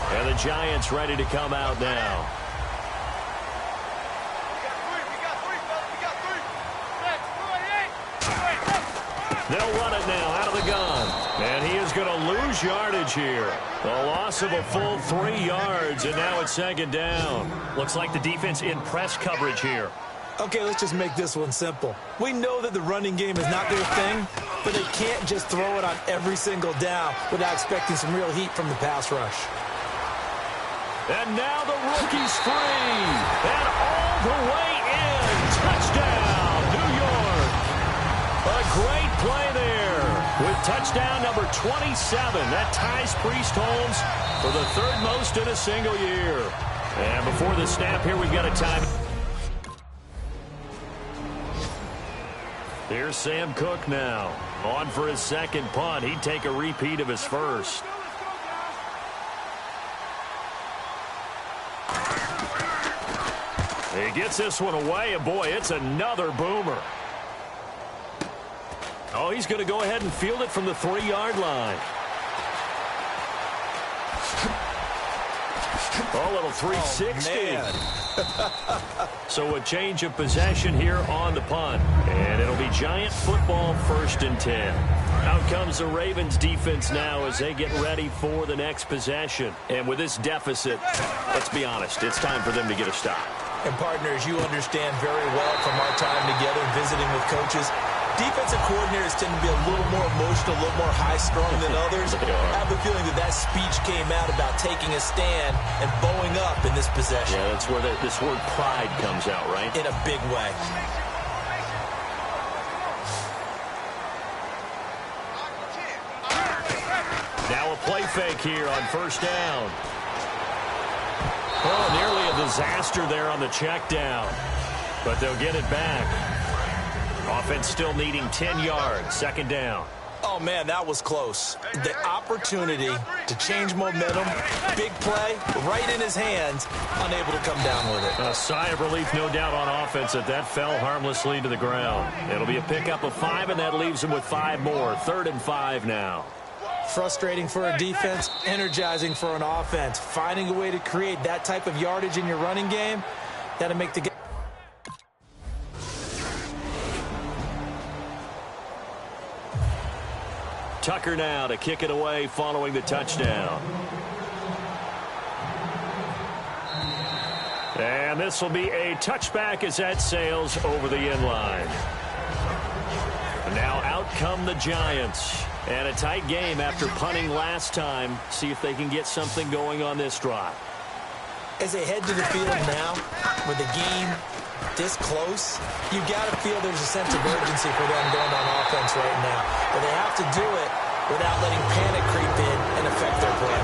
And the Giants ready to come out now. They'll run it now out of the gun. And he is going to lose yardage here. A loss of a full 3 yards, and now it's second down. Looks like the defense in press coverage here. Okay, let's just make this one simple. We know that the running game is not their thing, but they can't just throw it on every single down without expecting some real heat from the pass rush. And now the rookie's free. And all the way in. Touchdown, New York. A great play there with touchdown number 27. That ties Priest Holmes for the 3rd most in a single year. And before the snap here, we've got a time. Here's Sam Cook now. On for his second punt. He'd take a repeat of his first. He gets this one away, and boy, it's another boomer. Oh, he's going to go ahead and field it from the 3-yard line. Oh, little 360. Oh, So a change of possession here on the punt. And it'll be Giant football, 1st and 10. Out comes the Ravens defense now as they get ready for the next possession. And with this deficit, let's be honest, it's time for them to get a stop. And partners, you understand very well from our time together visiting with coaches, defensive coordinators tend to be a little more emotional, a little more high-strung than others. I have a feeling that speech came out about taking a stand and bowing up in this possession. Yeah, that's where this word pride comes out, right? In a big way. Now a play fake here on 1st down. Oh, nearly a disaster there on the check down. But they'll get it back. Offense still needing 10 yards. 2nd down. Oh, man, that was close. The opportunity to change momentum, big play, right in his hands, unable to come down with it. A sigh of relief, no doubt, on offense that fell harmlessly to the ground. It'll be a pickup of 5, and that leaves them with 5 more. 3rd and 5 now. Frustrating for a defense, energizing for an offense. Finding a way to create that type of yardage in your running game, that'll make the game. Tucker now to kick it away following the touchdown. And this will be a touchback as that sails over the end line. And now out come the Giants. And a tight game after punting last time. See if they can get something going on this drive. As they head to the field now, with the game this close, you got to feel there's a sense of urgency for them going on offense right now. But they have to do it without letting panic creep in and affect their play.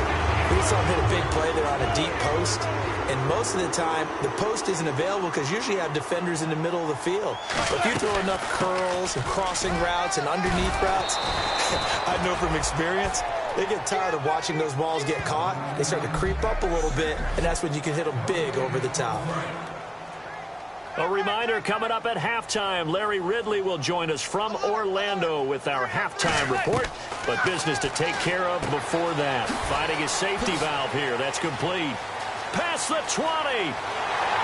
We saw them hit a big play there on a deep post, and most of the time, the post isn't available because usually you have defenders in the middle of the field. But if you throw enough curls and crossing routes and underneath routes, I know from experience, they get tired of watching those balls get caught. They start to creep up a little bit, and that's when you can hit them big over the top. A reminder coming up at halftime. Larry Ridley will join us from Orlando with our halftime report. But business to take care of before that. Finding his safety valve here. That's complete. Past the 20.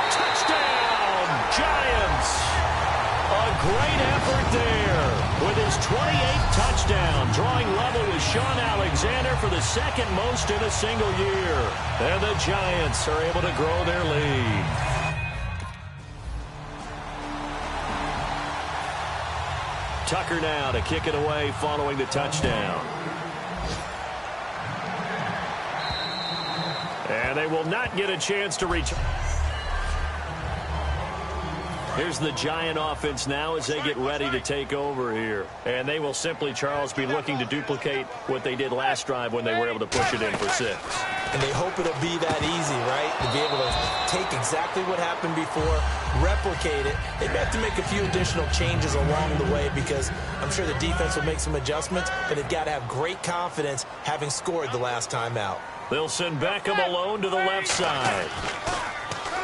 Touchdown, Giants. A great effort there with his 28th touchdown. Drawing level with Sean Alexander for the 2nd most in a single year. And the Giants are able to grow their lead. Tucker now to kick it away following the touchdown. And they will not get a chance to reach. Here's the Giant offense now as they get ready to take over here. And they will simply, Charles, be looking to duplicate what they did last drive when they were able to push it in for 6. And they hope it'll be that easy, right? To be able to take exactly what happened before, replicate it. They may have to make a few additional changes along the way because I'm sure the defense will make some adjustments, but they've got to have great confidence having scored the last time out. They'll send Beckham alone to the left side.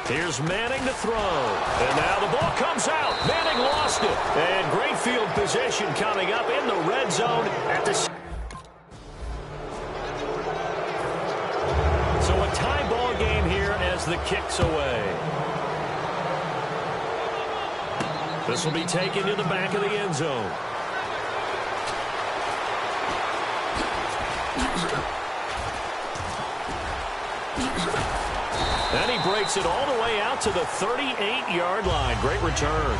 Here's Manning to throw. And now the ball comes out. Manning lost it. And great field possession coming up in the red zone at the... So a tie ball game here as the kick's away. This will be taken to the back of the end zone. And he breaks it all the way out to the 38-yard line. Great return.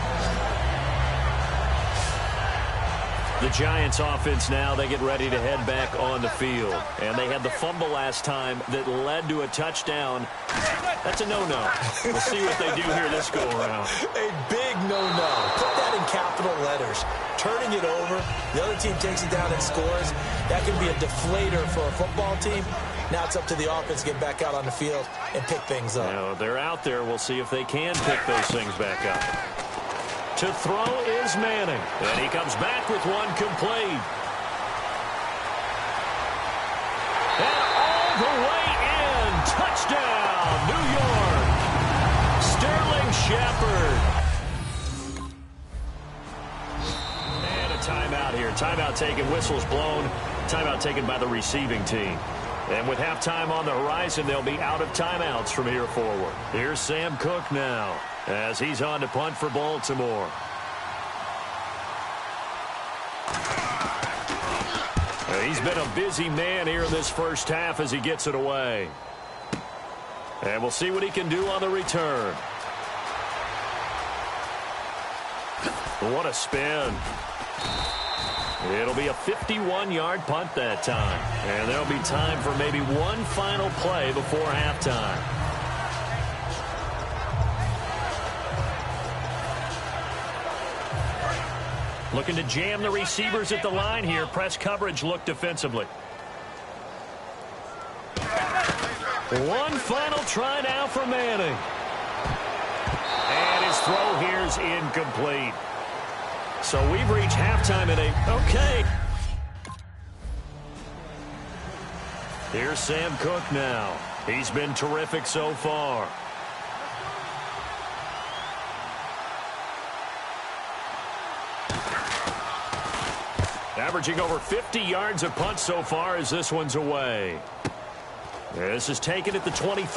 The Giants offense now, they get ready to head back on the field. And they had the fumble last time that led to a touchdown. That's a no-no. We'll see what they do here this go-around. A big no-no. Put that in capital letters. Turning it over, the other team takes it down and scores. That can be a deflator for a football team. Now it's up to the offense to get back out on the field and pick things up. Now, they're out there. We'll see if they can pick those things back up. To throw is Manning. And he comes back with one complete. And all the way in. Touchdown, New York. Sterling Shepard. And a timeout here. Timeout taken, whistles blown. Timeout taken by the receiving team. And with halftime on the horizon, they'll be out of timeouts from here forward. Here's Sam Cook now as he's on to punt for Baltimore. He's been a busy man here in this first half as he gets it away. And we'll see what he can do on the return. What a spin. It'll be a 51-yard punt that time. And there'll be time for maybe one final play before halftime. Looking to jam the receivers at the line here. Press coverage look defensively. One final try now for Manning. And his throw here's incomplete. So we've reached halftime at 8. Okay. Here's Sam Cook now. He's been terrific so far. Averaging over 50 yards a punt so far as this one's away. This is taken at the 23.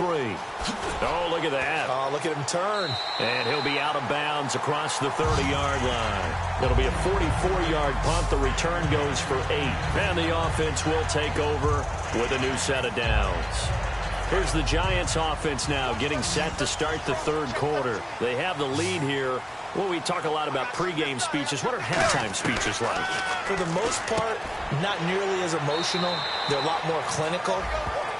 Oh, look at that. Oh, look at him turn. And he'll be out of bounds across the 30-yard line. It'll be a 44-yard punt. The return goes for 8. And the offense will take over with a new set of downs. Here's the Giants offense now getting set to start the third quarter. They have the lead here. Well, we talk a lot about pregame speeches. What are halftime speeches like? For the most part, not nearly as emotional. They're a lot more clinical.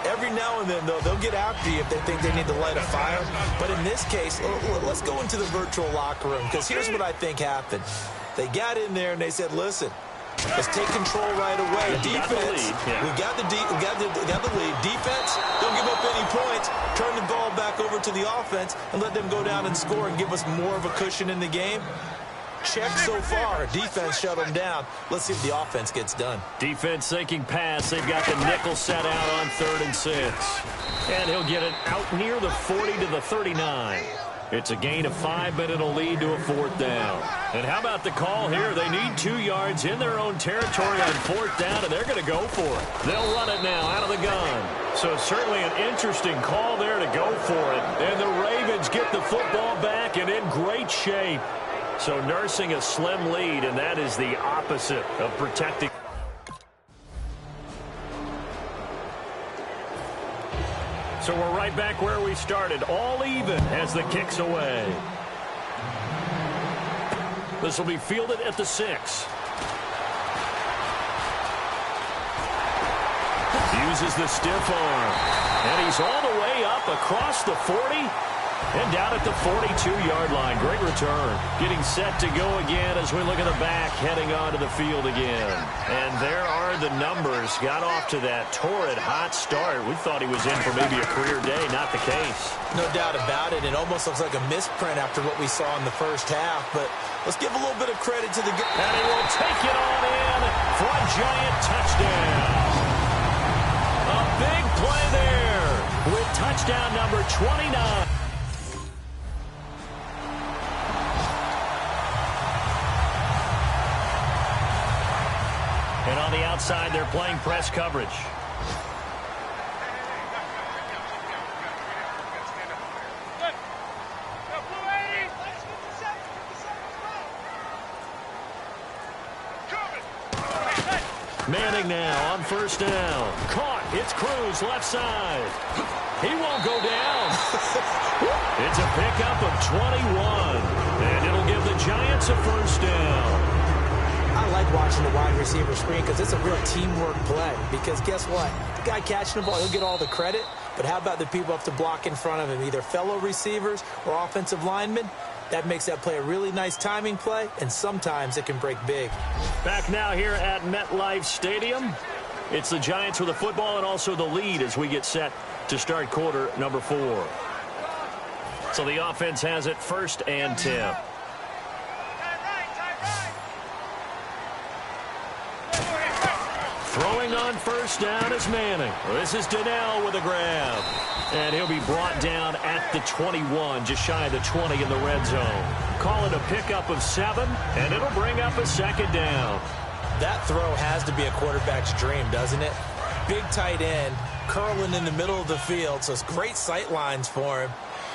Every now and then, though, they'll get after you if they think they need to light a fire. But in this case, let's go into the virtual locker room, because here's what I think happened. They got in there and they said, listen, let's take control right away. Defense, we got the lead. Defense, don't give up any points. Turn the ball back over to the offense and let them go down and score and give us more of a cushion in the game. Check so far. Defense shut them down. Let's see if the offense gets done. Defense thinking pass. They've got the nickel set out on 3rd and 6. And he'll get it out near the 40 to the 39. It's a gain of 5, but it'll lead to a 4th down. And how about the call here? They need 2 yards in their own territory on 4th down, and they're going to go for it. They'll run it now out of the gun. So certainly an interesting call there to go for it. And the Ravens get the football back and in great shape. So nursing a slim lead, and that is the opposite of protecting. So we're right back where we started, all even as the kick's away. This will be fielded at the 6. Uses the stiff arm. And he's all the way up across the 40. And down at the 42-yard line. Great return. Getting set to go again as we look at the back, heading onto the field again. And there are the numbers. Got off to that torrid hot start. We thought he was in for maybe a career day. Not the case. No doubt about it. It almost looks like a misprint after what we saw in the first half. But let's give a little bit of credit to the guy. And he will take it on in for a giant touchdown. A big play there with touchdown number 29. And on the outside, they're playing press coverage. Manning now on 1st down. Caught. It's Cruz left side. He won't go down. It's a pickup of 21. And it'll give the Giants a 1st down. I like watching the wide receiver screen because it's a real teamwork play. Because guess what? The guy catching the ball, he'll get all the credit. But how about the people up to block in front of him, either fellow receivers or offensive linemen? That makes that play a really nice timing play, and sometimes it can break big. Back now here at MetLife Stadium. It's the Giants with the football and also the lead as we get set to start quarter number 4. So the offense has it 1st and 10. Throwing on first down is Manning. This is Donnell with a grab. And he'll be brought down at the 21, just shy of the 20 in the red zone. Call it a pickup of 7, and it'll bring up a second down. That throw has to be a quarterback's dream, doesn't it? Big tight end, curling in the middle of the field, so it's great sight lines for him.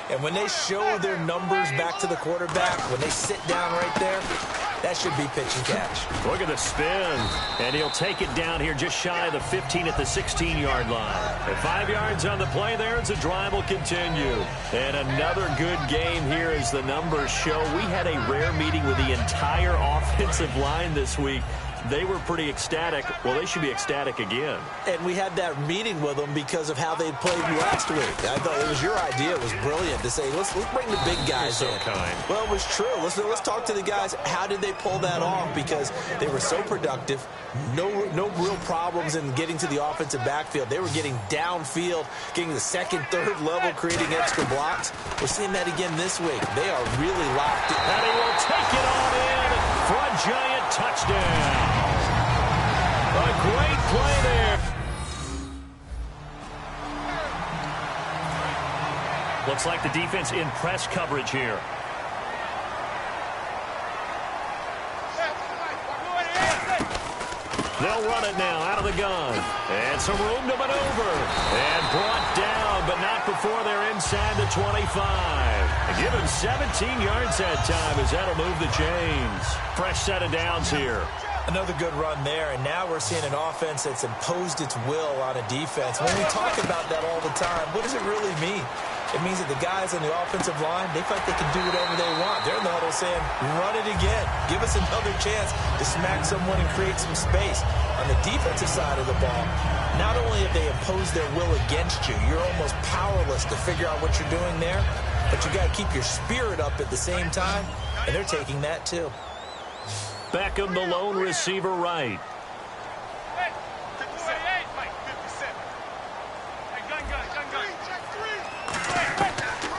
And when they show their numbers back to the quarterback, when they sit down right there, that should be pitch and catch. Look at the spin. And he'll take it down here just shy of the 15 at the 16-yard line. At 5 yards on the play there, as the drive will continue. And another good game here as the numbers show. We had a rare meeting with the entire offensive line this week. They were pretty ecstatic. Well, they should be ecstatic again. And we had that meeting with them because of how they played last week. I thought it was your idea. It was brilliant to say, let's bring the big guys in. You're so kind. Well, it was true. Let's talk to the guys. How did they pull that off? Because they were so productive. No real problems in getting to the offensive backfield. They were getting downfield, getting the second, third level, creating extra blocks. We're seeing that again this week. They are really locked in. And he will take it on in for a giant touchdown. A great play there. Looks like the defense in press coverage here. They'll run it now out of the gun. And some room to maneuver. And brought down, but not before they're inside the 25. And give him 17 yards that time as that'll move the chains. Fresh set of downs here. Another good run there, and now we're seeing an offense that's imposed its will on a defense. When we talk about that all the time, what does it really mean? It means that the guys on the offensive line, they feel like they can do whatever they want. They're in the huddle saying, run it again. Give us another chance to smack someone and create some space. On the defensive side of the ball, not only have they imposed their will against you, you're almost powerless to figure out what you're doing there, but you got to keep your spirit up at the same time, and they're taking that too. Beckham, the lone receiver, right.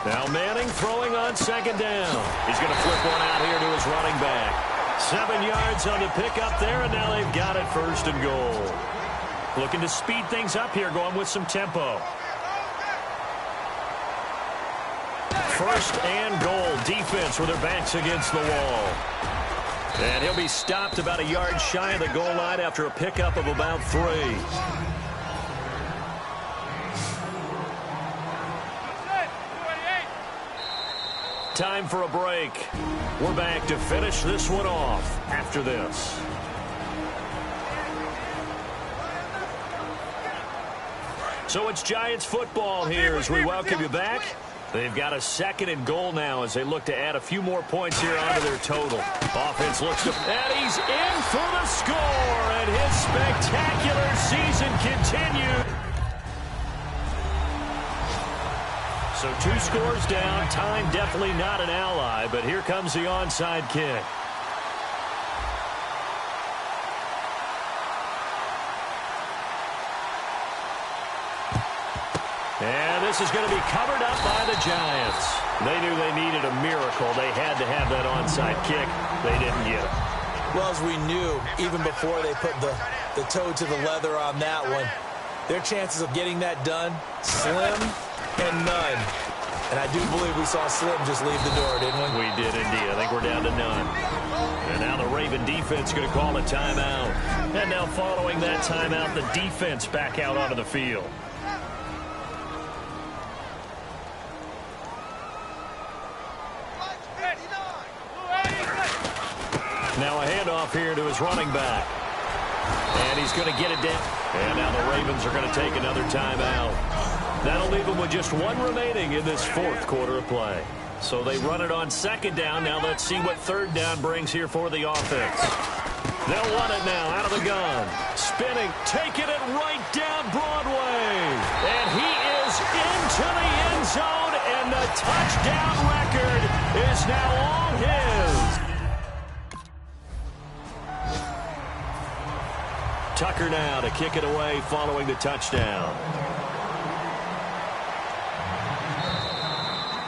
Now Manning throwing on second down. He's going to flip one out here to his running back. 7 yards on the pickup there, and now they've got it first and goal. Looking to speed things up here, going with some tempo. First and goal. Defense with their backs against the wall. And he'll be stopped about a yard shy of the goal line after a pickup of about 3. Time for a break. We're back to finish this one off after this. So it's Giants football here as we welcome you back. They've got a second and goal now as they look to add a few more points here onto their total. Offense looks to... And he's in for the score, and his spectacular season continued. So 2 scores down. Time definitely not an ally, but here comes the onside kick. And this is going to be covered up by the Giants. They knew they needed a miracle. They had to have that onside kick. They didn't get it. Well, as we knew, even before they put the toe to the leather on that one, their chances of getting that done, slim and none. And I do believe we saw Slim just leave the door, didn't we? We did indeed. I think we're down to none. And now the Raven defense going to call a timeout. And now following that timeout, the defense back out onto the field. Now a handoff here to his running back. And he's going to get it down. And now the Ravens are going to take another timeout. That'll leave them with just 1 remaining in this 4th quarter of play. So they run it on second down. Now let's see what third down brings here for the offense. They'll run it now out of the gun. Spinning, taking it right down Broadway. And he is into the end zone, and the touchdown record is now all his. Tucker now to kick it away following the touchdown.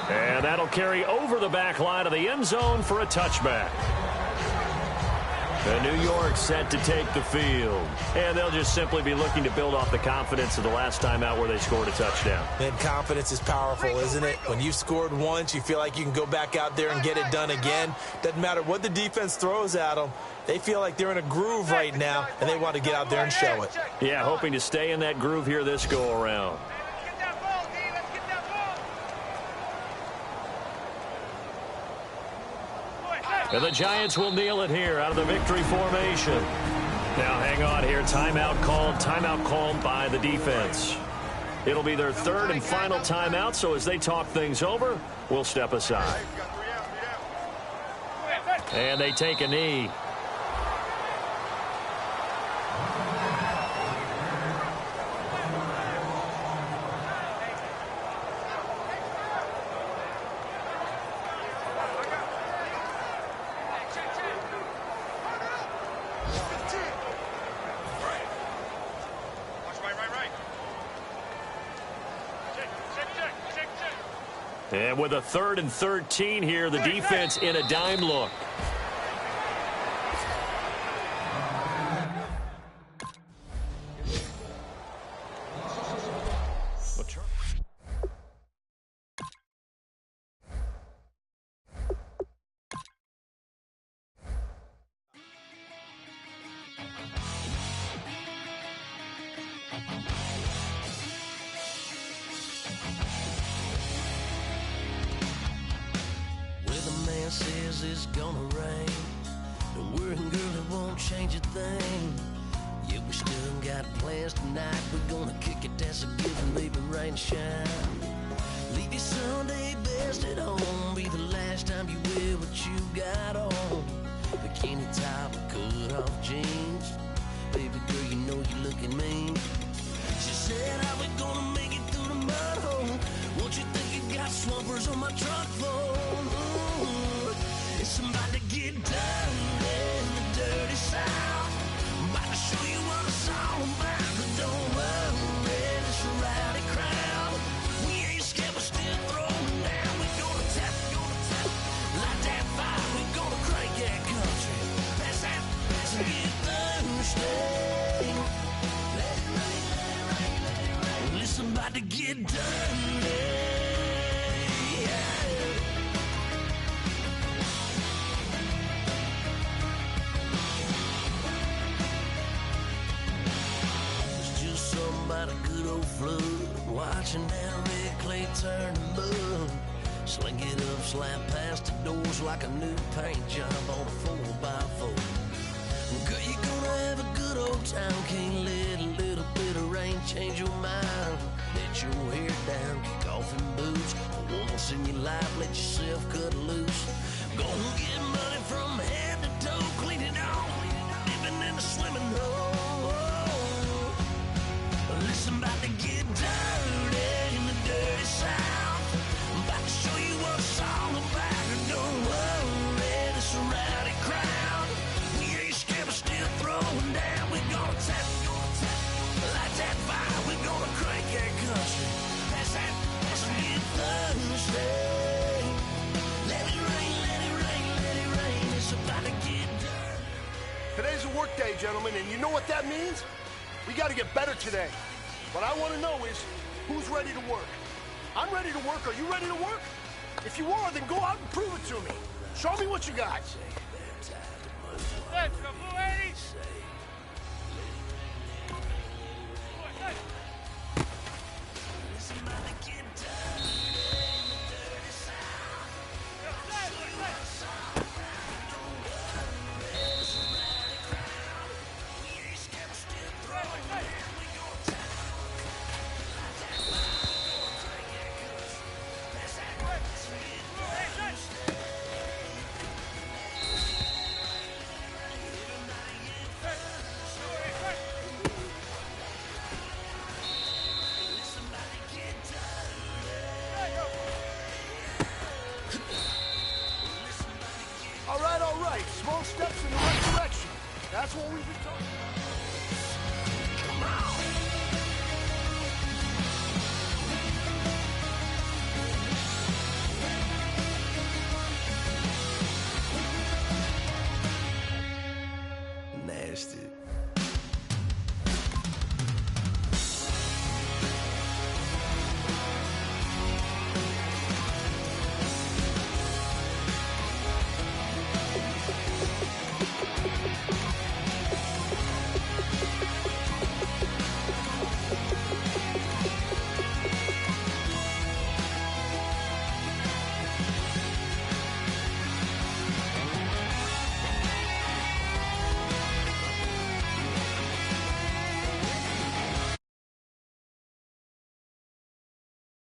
And that'll carry over the back line of the end zone for a touchback. And New York set to take the field. And they'll just simply be looking to build off the confidence of the last time out where they scored a touchdown. And confidence is powerful, isn't it? When you've scored once, you feel like you can go back out there and get it done again. Doesn't matter what the defense throws at them. They feel like they're in a groove right now, and they want to get out there and show it. Yeah, hoping to stay in that groove here this go-around. And the Giants will kneel it here out of the victory formation. Now hang on here. Timeout called by the defense. It'll be their third and final timeout, so as they talk things over, we'll step aside. And they take a knee. And with a 3rd and 13 here, the defense in a dime look. Says it's gonna rain. The working girl, it won't change a thing. Yeah, we still got plans tonight. We're gonna kick it, that's a given. Maybe rain or shine. Leave your Sunday best at home. Be the last time you wear what you got on. Bikini top, cut off jeans. Baby girl, you know you're looking mean. She said, how we gonna make it through the mud hole? Won't you think you got swampers on my truck phone? It's about to get done in the dirty South. I'm about to show you what it's all about. But don't worry, it's a rowdy crowd. We ain't scared, we're still throwing down. We're gonna tap, light that fire. We're gonna crank that country. Pass and get thirsty. Let it rain. Well, it's about to get done. About a good old flood, watching down red clay turn to mud. Sling it up, slap past the doors like a new paint job on a 4x4. Girl, you're gonna have a good old time. Can't let a little bit of rain change your mind. Let your hair down, kick off in boots. Once in your life, let yourself cut loose. Gonna get money from head to toe, clean it off, living in a swimming hole. Listen, about to get dirty in the dirty South. I'm about to show you what it's all about. Don't worry, this a rowdy crowd. We ain't scared, we're still throwing down. We're gonna tap, light that fire. We're gonna crank that country. Pass that, and get thirsty. Let it rain, let it rain, let it rain. It's about to get dirty. Today's a work day, gentlemen, and you know what that means? We got to get better today. What I want to know is, who's ready to work? I'm ready to work. Are you ready to work? If you are, then go out and prove it to me. Show me what you got.